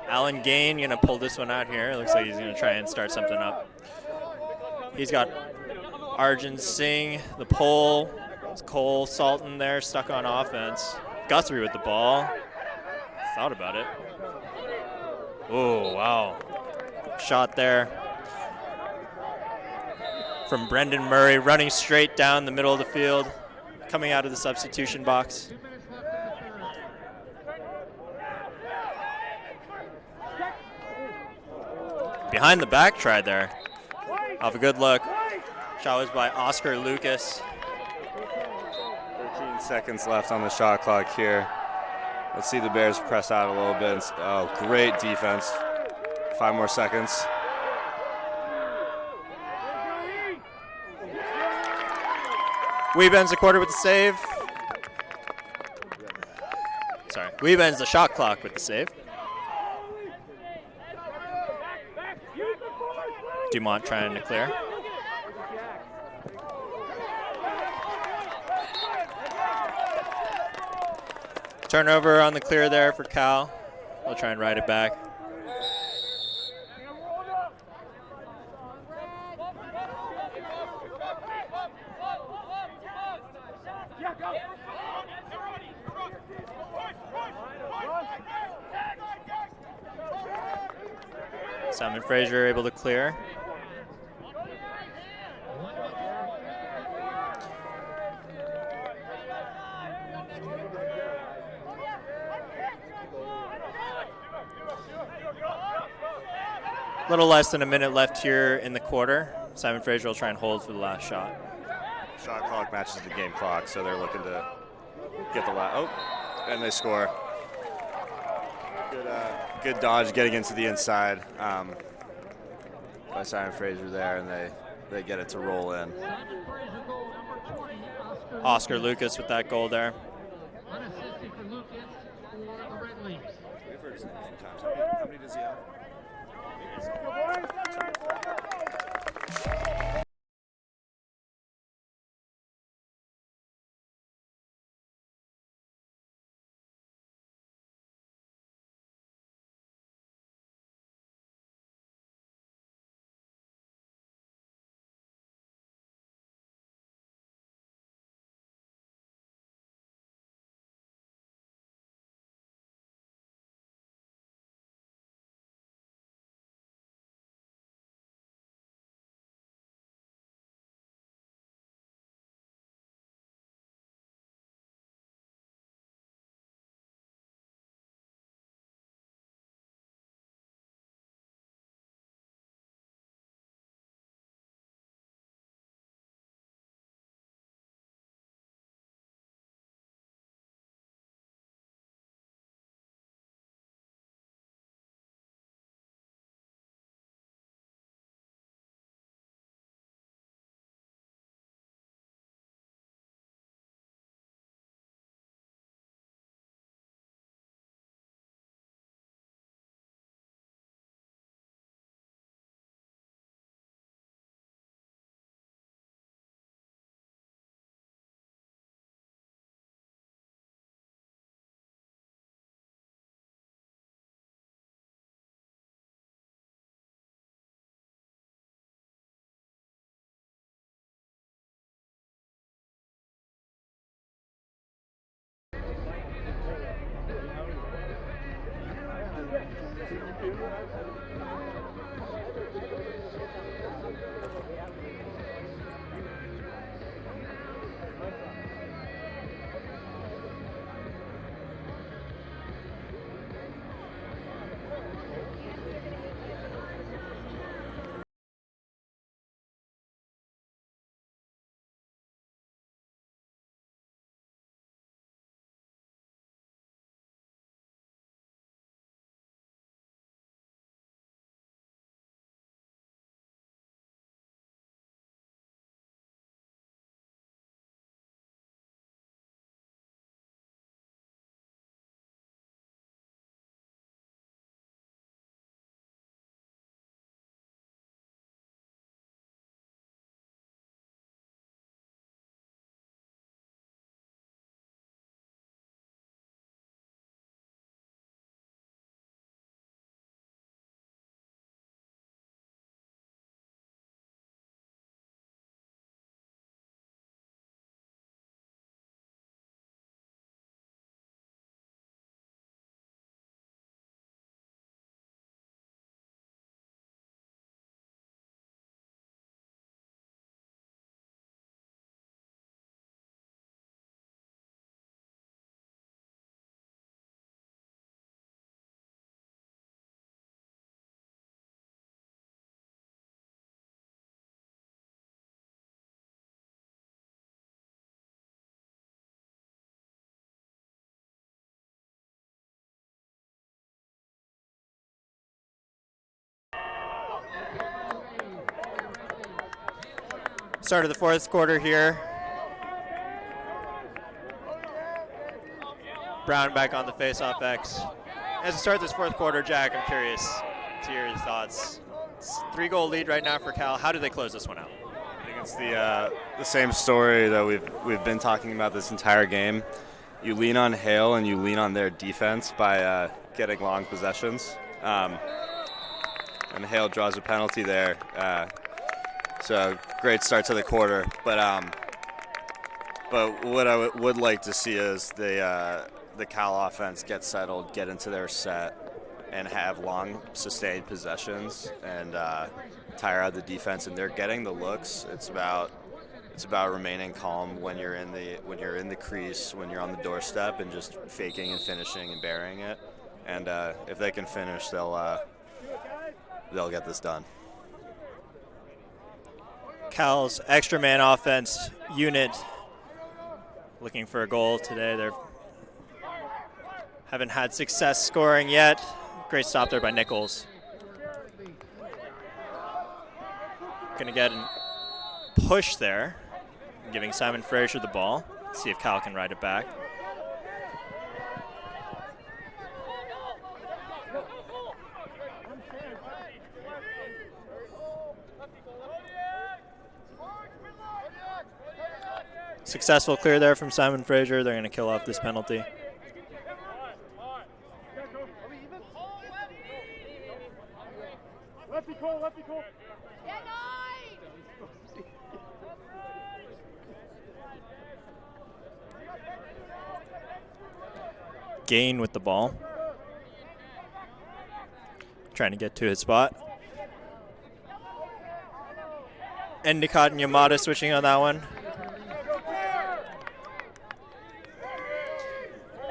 Alan Gain going to pull this one out here. It looks like he's going to try and start something up. He's got Arjun Singh, the pull. It's Cole Salton there, stuck on offense. Guthrie with the ball. Thought about it. Oh, wow. Shot there from Brendan Murray, running straight down the middle of the field, coming out of the substitution box. Behind the back try there. Off a good look. Shot was by Oscar Lucas. 13 seconds left on the shot clock here. Let's see the Bears press out a little bit. Oh, great defense. 5 more seconds. Weeb ends the quarter with the save. Sorry, Weeb ends the shot clock with the save. Dumont trying to clear. Turnover on the clear there for Cal. They'll try and ride it back. Simon Fraser able to clear. A little less than a minute left here in the quarter. Simon Fraser will try and hold for the last shot. Shot clock matches the game clock, so they're looking to get the last. Oh, and they score. Good dodge getting into the inside by Simon Fraser there, and they get it to roll in. Oscar Lucas with that goal there. Unassisted for Lucas for the Red Leafs. We've heard his name a few times. How many does he have? Start of the fourth quarter here. Brown back on the face-off X. As we start this fourth quarter, Jack, I'm curious to hear your thoughts. It's a 3-goal lead right now for Cal. How do they close this one out? I think it's the same story that we've been talking about this entire game. You lean on Hale and you lean on their defense by getting long possessions. And Hale draws a penalty there. So great start to the quarter. But what I would like to see is the Cal offense get settled, get into their set, and have long sustained possessions and tire out the defense, and they're getting the looks. It's about remaining calm when you're in the crease, when you're on the doorstep, and just faking and finishing and burying it. And if they can finish, they'll get this done. Cal's extra man offense unit looking for a goal today. They haven't had success scoring yet. Great stop there by Nichols. Going to get a push there, giving Simon Fraser the ball. See if Cal can ride it back. Successful clear there from Simon Fraser. They're going to kill off this penalty. Gain with the ball. Trying to get to his spot. Endicott and Yamada switching on that one.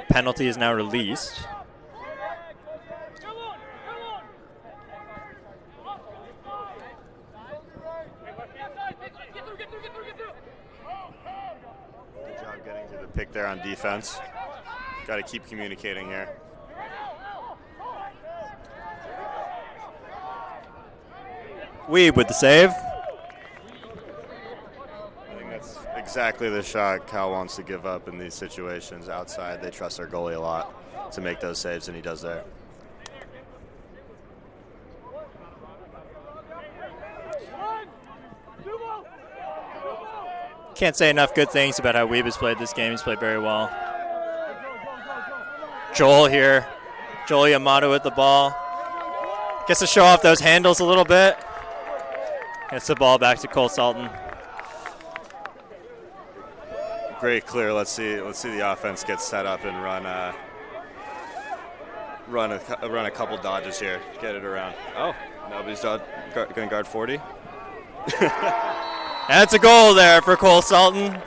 Penalty is now released. Good job getting to the pick there on defense. Got to keep communicating here. Weeb with the save. I think that's exactly the shot Cal wants to give up in these situations. Outside, they trust their goalie a lot to make those saves, and he does there. Can't say enough good things about how Weeb has played this game. He's played very well. Joel here. Joel Yamato with the ball. Gets to show off those handles a little bit. Gets the ball back to Cole Salton. Great clear. Let's see the offense get set up and run a couple dodges here. Get it around. Oh, nobody's going to guard 40. That's a goal there for Cole Salton.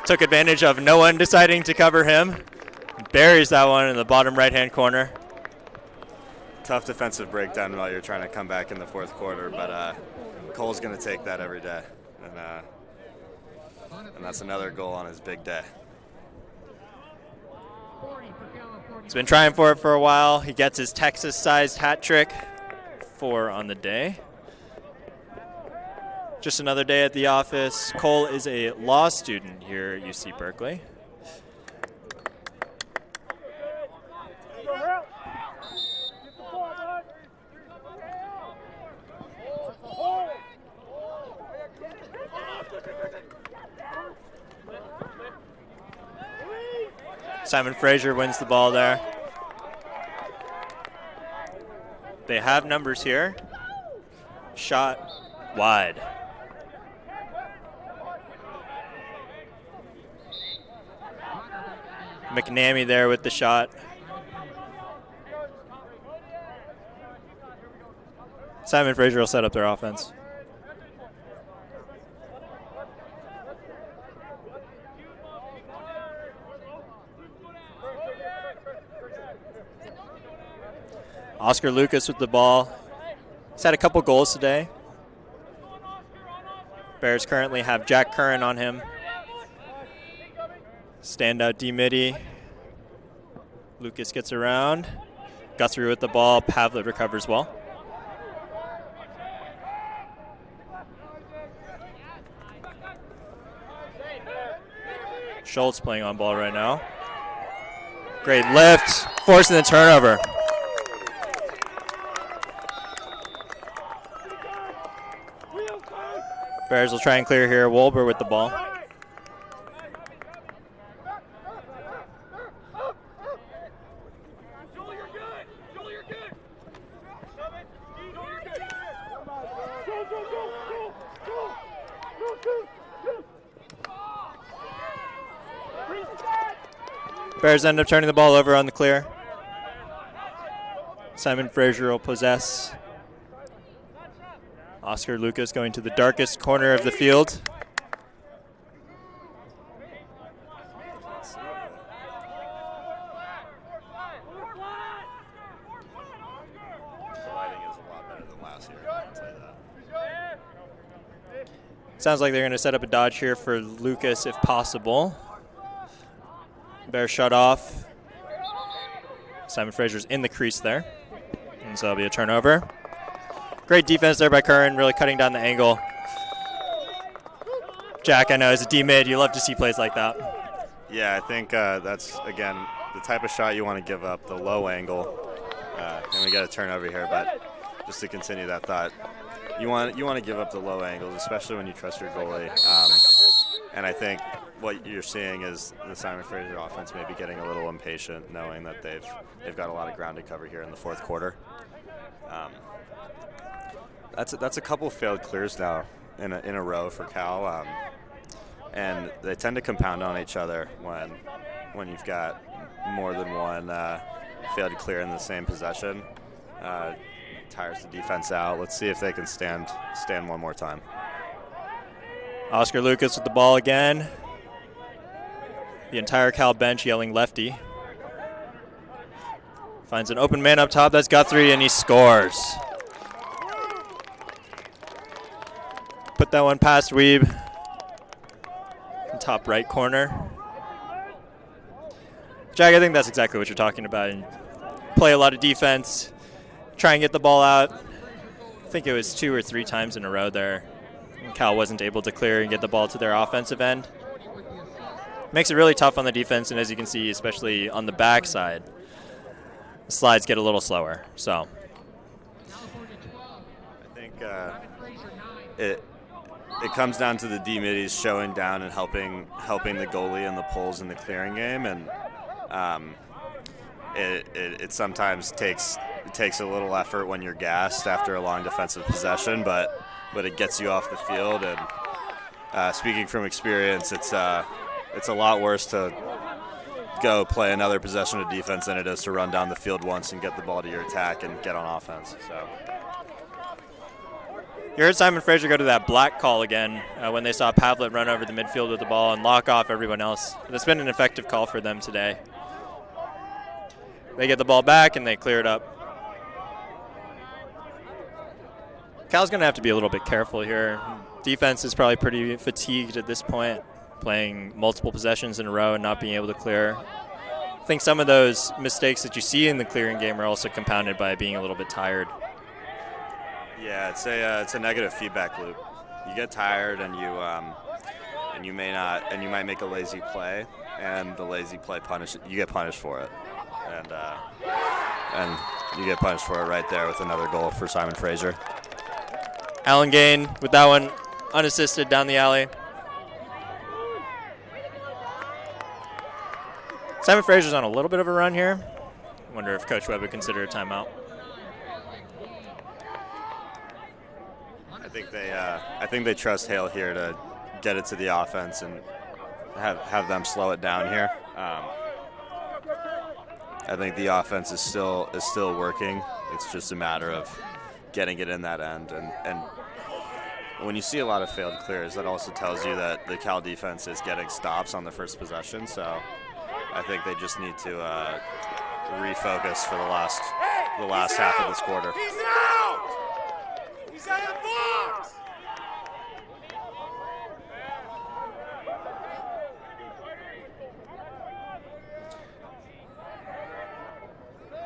Took advantage of no one deciding to cover him. Buries that one in the bottom right-hand corner. Tough defensive breakdown while you're trying to come back in the fourth quarter, but Cole's going to take that every day. And that's another goal on his big day. He's been trying for it for a while. He gets his Texas-sized hat trick. 4 on the day. Just another day at the office. Cole is a law student here at UC Berkeley. Simon Fraser wins the ball there. They have numbers here. Shot wide. McNamee there with the shot. Simon Fraser will set up their offense. Oscar Lucas with the ball. He's had a couple goals today. Bears currently have Jack Curran on him. Standout D-Midi. Lucas gets around. Guthrie with the ball. Pavlet recovers well. Schultz playing on ball right now. Great lift, forcing the turnover. Bears will try and clear here. Wolber with the ball. Bears end up turning the ball over on the clear. Simon Fraser will possess. Oscar Lucas going to the darkest corner of the field. Sounds like they're going to set up a dodge here for Lucas if possible. Bear shut off. Simon Fraser's in the crease there. And so that'll be a turnover. Great defense there by Curran, really cutting down the angle. Jack, I know as a D-mid, you love to see plays like that. Yeah, I think that's, again, the type of shot you want to give up, the low angle. And we got a turnover here, but just to continue that thought, you want to give up the low angles, especially when you trust your goalie. And I think what you're seeing is the Simon Fraser offense may be getting a little impatient, knowing that they've got a lot of ground to cover here in the fourth quarter. That's a couple failed clears now in a row for Cal, and they tend to compound on each other when you've got more than one failed clear in the same possession. Tires the defense out. Let's see if they can stand one more time. Oscar Lucas with the ball again. The entire Cal bench yelling lefty. Finds an open man up top. That's Guthrie, and he scores. Put that one past Weeb. Top right corner. Jack, I think that's exactly what you're talking about. And play a lot of defense. Try and get the ball out. I think it was 2 or 3 times in a row there. Cal wasn't able to clear and get the ball to their offensive end. Makes it really tough on the defense, and as you can see, especially on the backside, the slides get a little slower. So I think it comes down to the D-middies showing down and helping the goalie and the pulls in the clearing game, and it sometimes takes a little effort when you're gassed after a long defensive possession, but it gets you off the field. And speaking from experience, it's a lot worse to go play another possession of defense than it is to run down the field once and get the ball to your attack and get on offense. So you heard Simon Fraser go to that black call again when they saw Pavlet run over the midfield with the ball and lock off everyone else. That's been an effective call for them today. They get the ball back and they clear it up. Cal's going to have to be a little bit careful here. Defense is probably pretty fatigued at this point, playing multiple possessions in a row and not being able to clear. I think some of those mistakes that you see in the clearing game are also compounded by being a little bit tired. Yeah, it's a negative feedback loop. You get tired and you might make a lazy play, and the lazy play you get punished for it, and you get punished for it right there with another goal for Simon Fraser. Allen Gain with that one unassisted down the alley. Simon Fraser's on a little bit of a run here. Wonder if Coach Webb would consider a timeout. I think they trust Hale here to get it to the offense and have them slow it down here. I think the offense is still working. It's just a matter of getting it in that end, and when you see a lot of failed clears, that also tells you that the Cal defense is getting stops on the first possession. So I think they just need to refocus for the last half of this quarter. He's out! He's out of the box!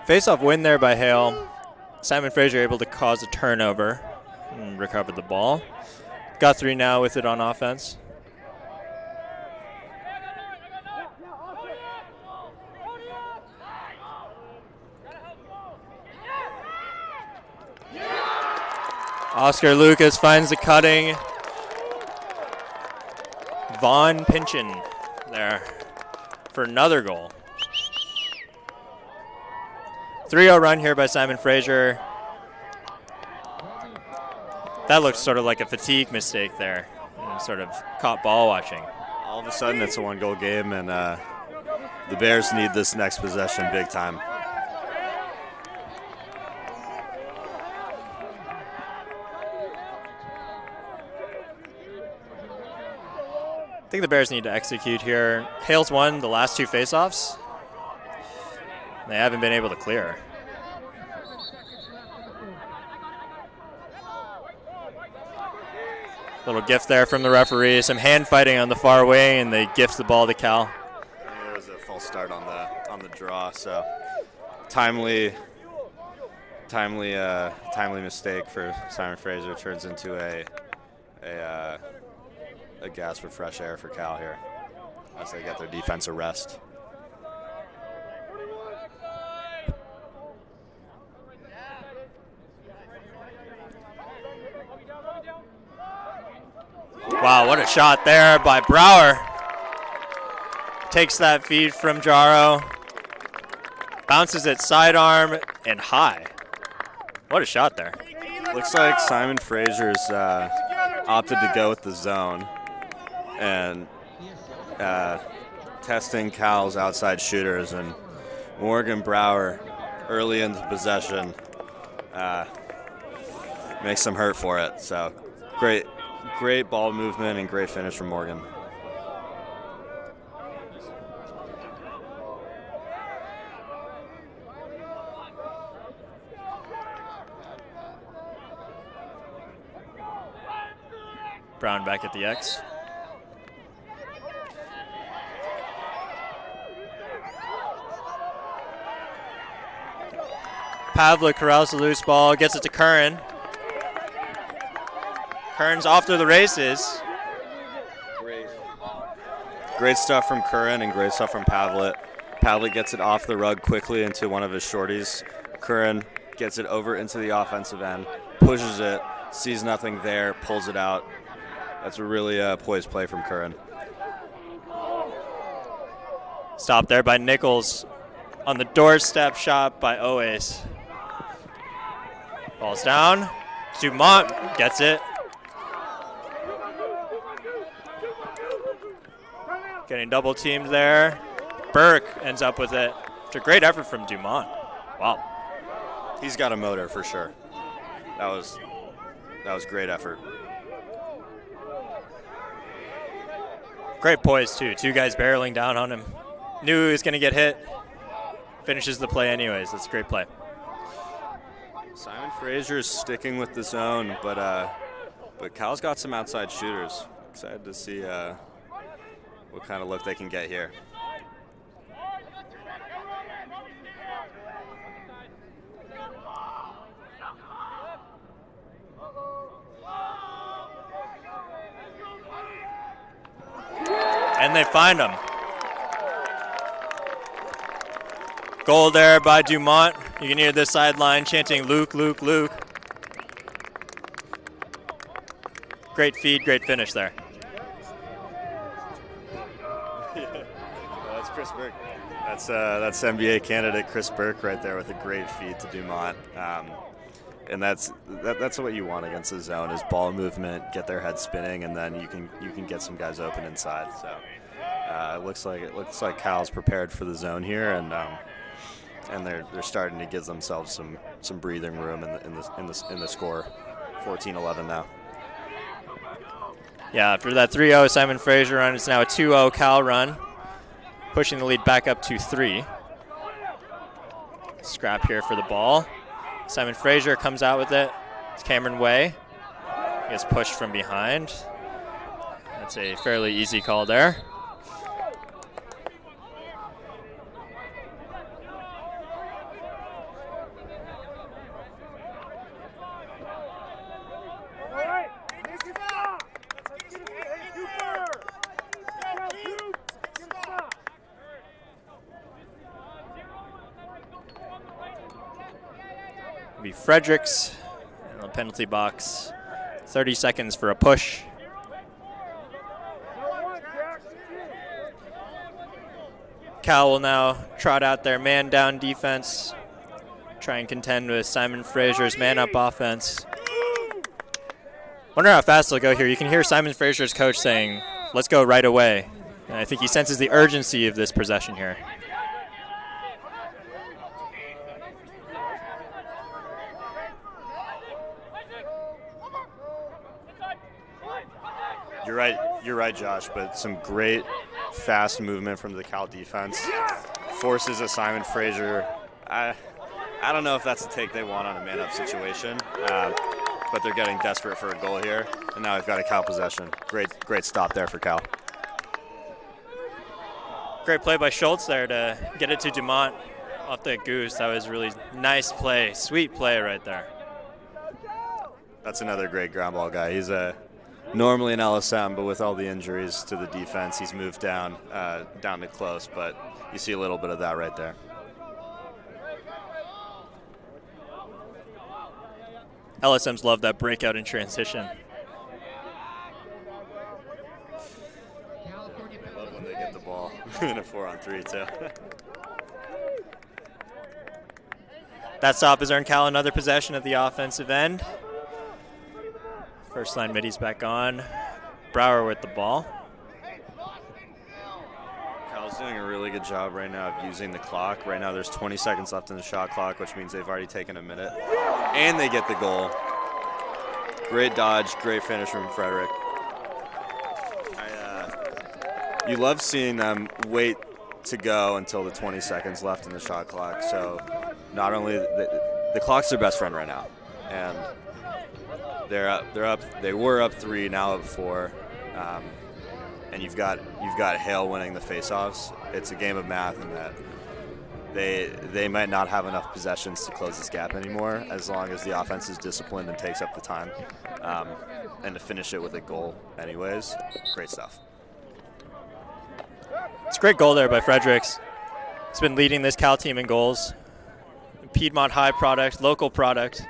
Face-off win there by Hale. Simon Fraser able to cause a turnover and recovered the ball. Guthrie now with it on offense. Oscar Lucas finds the cutting. Vaughn Pinchin there for another goal. 3-0 run here by Simon Fraser. That looks sort of like a fatigue mistake there. Sort of caught ball watching. All of a sudden it's a one-goal game, and the Bears need this next possession big time. I think the Bears need to execute here. Hales won the last 2 faceoffs. They haven't been able to clear. Little gift there from the referee. Some hand fighting on the far wing, and they gift the ball to Cal. It was a false start on the draw, so timely mistake for Simon Fraser turns into a gasp of fresh air for Cal here as they get their defensive rest. Wow, what a shot there by Brower. Takes that feed from Jaro. Bounces it sidearm and high. What a shot there. Looks like Simon Fraser's opted to go with the zone and testing Cal's outside shooters, and Morgan Brower early into possession makes them hurt for it. So great ball movement and great finish from Morgan. Brown back at the X. Pavlik corrals the loose ball, gets it to Curran. Curran's off to the races. Great stuff from Curran and great stuff from Pavlik. Pavlik gets it off the rug quickly into one of his shorties. Curran gets it over into the offensive end, pushes it, sees nothing there, pulls it out. That's a really poised play from Curran. Stopped there by Nichols. On the doorstep shot by Oace. Ball's down. Dumont gets it. Getting double teamed there. Burke ends up with it. It's a great effort from Dumont. Wow. He's got a motor for sure. That was great effort. Great poise, too. 2 guys barreling down on him. Knew he was going to get hit. Finishes the play anyways. That's a great play. Simon Fraser is sticking with the zone, but Cal's got some outside shooters. Excited to see what kind of look they can get here. And they find him. Goal there by Dumont. You can hear the sideline chanting, Luke, Luke, Luke. Great feed, great finish there. That's Chris Burke. That's NBA candidate Chris Burke right there with a great feed to Dumont. And that's what you want against the zone is ball movement, get their head spinning, and then you can get some guys open inside. So it looks like Cal's prepared for the zone here, and they're starting to give themselves some breathing room in the score. 14-11 now. Yeah, after that 3-0 Simon Fraser run, it's now a 2-0 Cal run, pushing the lead back up to 3. Scrap here for the ball. Simon Fraser comes out with it. It's Cameron Way. He gets pushed from behind. That's a fairly easy call there. Be Fredericks in the penalty box. 30 seconds for a push. Cal will now trot out their man-down defense, try and contend with Simon Fraser's man-up offense. Wonder how fast they'll go here. You can hear Simon Fraser's coach saying, let's go right away. And I think he senses the urgency of this possession here. You're right. You're right, Josh, but some great fast movement from the Cal defense. Forces a Simon Fraser. I don't know if that's the take they want on a man-up situation, but they're getting desperate for a goal here, and now we've got a Cal possession. Great stop there for Cal. Great play by Schultz there to get it to Dumont off the goose. That was really nice play, sweet play right there. That's another great ground ball guy. He's normally an LSM, but with all the injuries to the defense, he's moved down to close, but you see a little bit of that right there. LSMs love that breakout in transition. I love when they get the ball in a 4-on-3 too. That stop has earned Cal another possession at the offensive end. First line middies back on. Brower with the ball. Cal's doing a really good job right now of using the clock. Right now there's 20 seconds left in the shot clock, which means they've already taken a minute. And they get the goal. Great dodge, great finish from Frederick. You love seeing them wait to go until the 20 seconds left in the shot clock. So not only the clock's their best friend right now, and they were up 3, now up 4, and you've got Hale winning the faceoffs. It's a game of math in that they might not have enough possessions to close this gap anymore, as long as the offense is disciplined and takes up the time, and to finish it with a goal anyways. Great stuff. It's a great goal there by Fredericks. He's been leading this Cal team in goals. Piedmont High product, local product.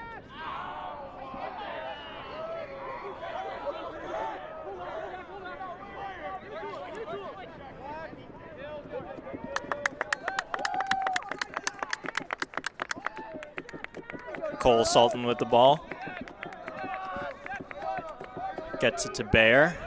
Cole Sultan with the ball. Gets it to Bear.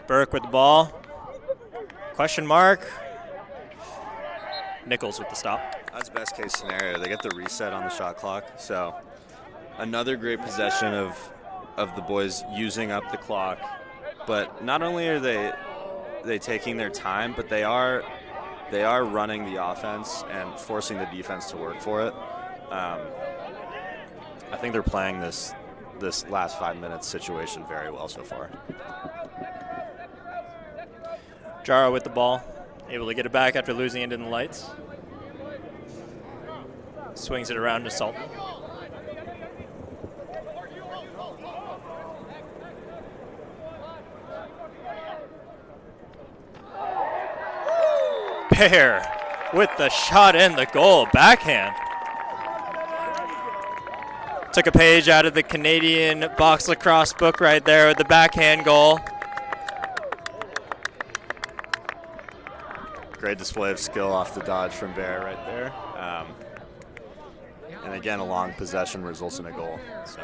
Burke with the ball. Question mark. Nichols with the stop. That's best case scenario. They get the reset on the shot clock. So another great possession of the boys using up the clock. But not only are they taking their time, but they are running the offense and forcing the defense to work for it. I think they're playing this last 5 minutes situation very well so far. Jaro with the ball, able to get it back after losing it in the lights. Swings it around to Sultan. Bear with the shot and the goal, backhand. Took a page out of the Canadian box lacrosse book right there with the backhand goal. Great display of skill off the dodge from Bear right there. And again, a long possession results in a goal. So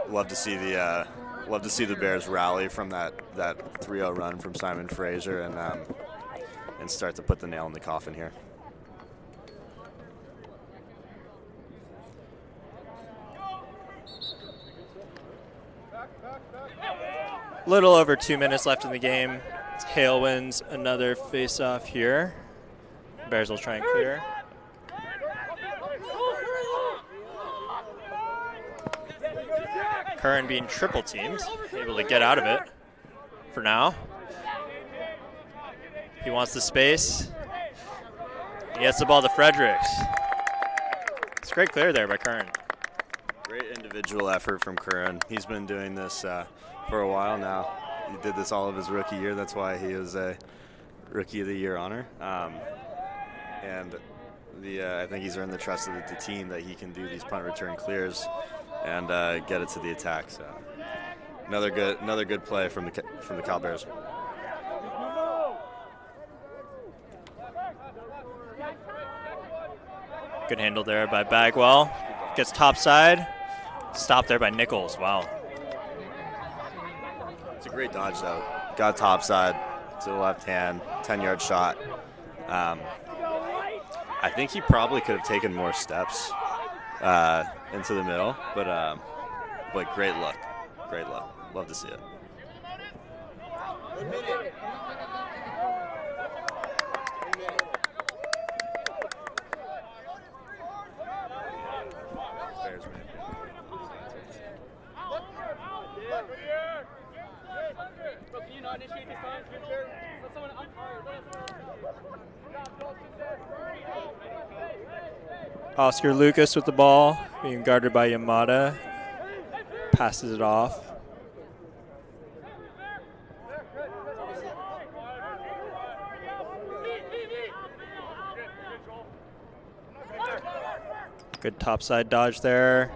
love to see the Bears rally from that 3-0 run from Simon Fraser and start to put the nail in the coffin here. Little over 2 minutes left in the game. Hale wins another face-off here. Bears will try and clear. Curran being triple teamed, able to get out of it for now. He wants the space. He gets the ball to Fredericks. It's a great clear there by Curran. Great individual effort from Curran. He's been doing this for a while now. He did this all of his rookie year. That's why he was a Rookie of the Year honor. And I think he's earned the trust of the team that he can do these punt return clears and get it to the attack. So another good play from the Cal Bears. Good handle there by Bagwell. Gets topside. Stopped there by Nichols. Wow. It's a great dodge, though. Got topside to the left hand, 10-yard shot. I think he probably could have taken more steps into the middle, but great luck. Great luck. Love to see it. Can you not initiate this time? Let someone umpire. Oscar Lucas with the ball, being guarded by Yamada. Passes it off. Good topside dodge there.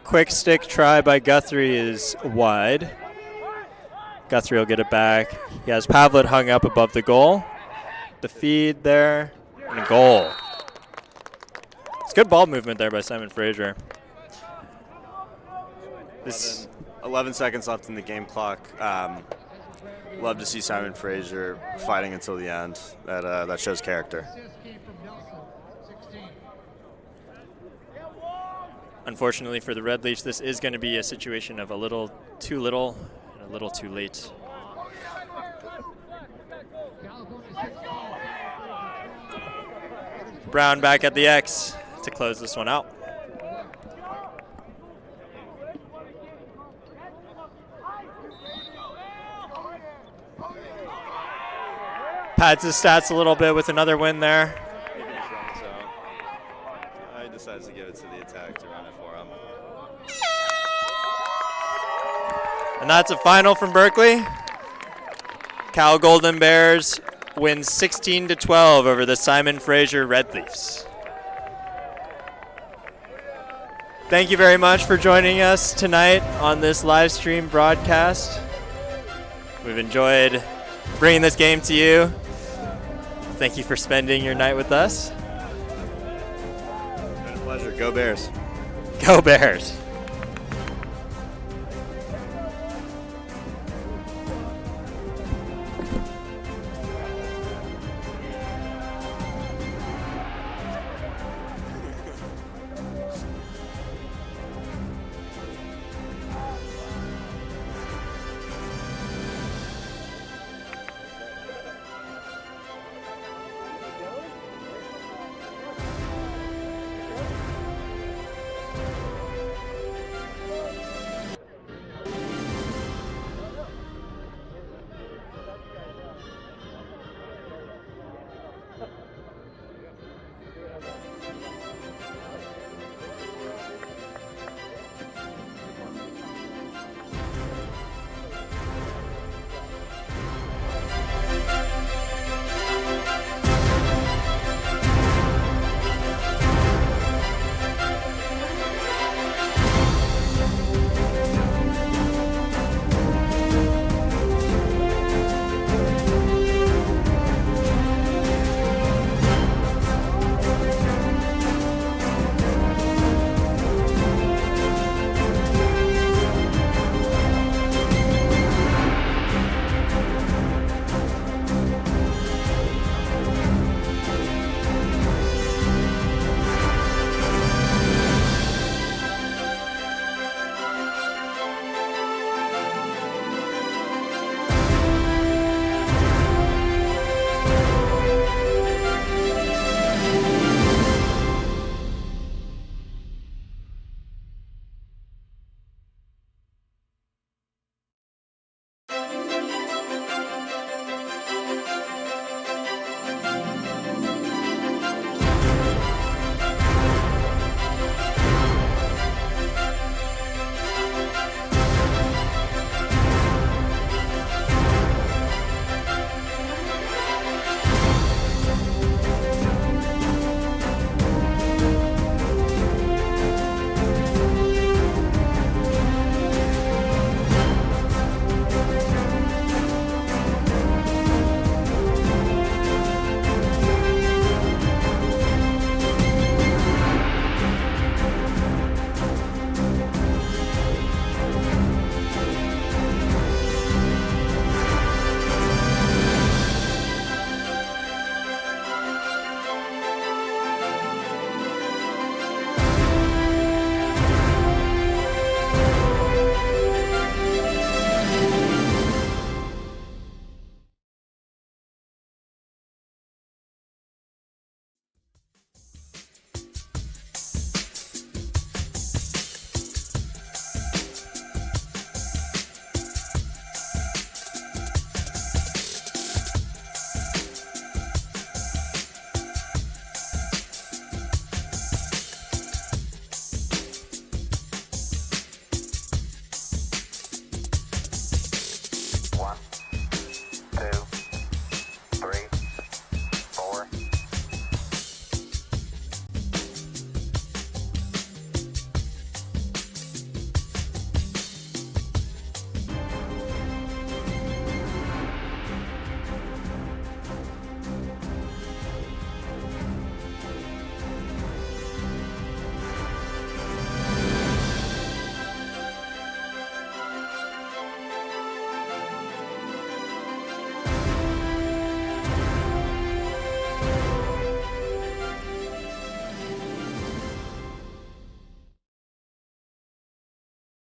Quick stick try by Guthrie is wide. Guthrie will get it back. He has Pavlet hung up above the goal. The feed there, and a goal. It's good ball movement there by Simon Fraser. 11 seconds left in the game clock. Love to see Simon Fraser fighting until the end. That shows character. Unfortunately for the Red Leafs, this is going to be a situation of a little too little and a little too late. Brown back at the X to close this one out. Pads his stats a little bit with another win there. He decides to give it to the attack to run it for him. And that's a final from Berkeley. Cal Golden Bears win 16-12 over the Simon Fraser Red Leafs. Thank you very much for joining us tonight on this live stream broadcast. We've enjoyed bringing this game to you. Thank you for spending your night with us. It's been a pleasure. Go Bears. Go Bears.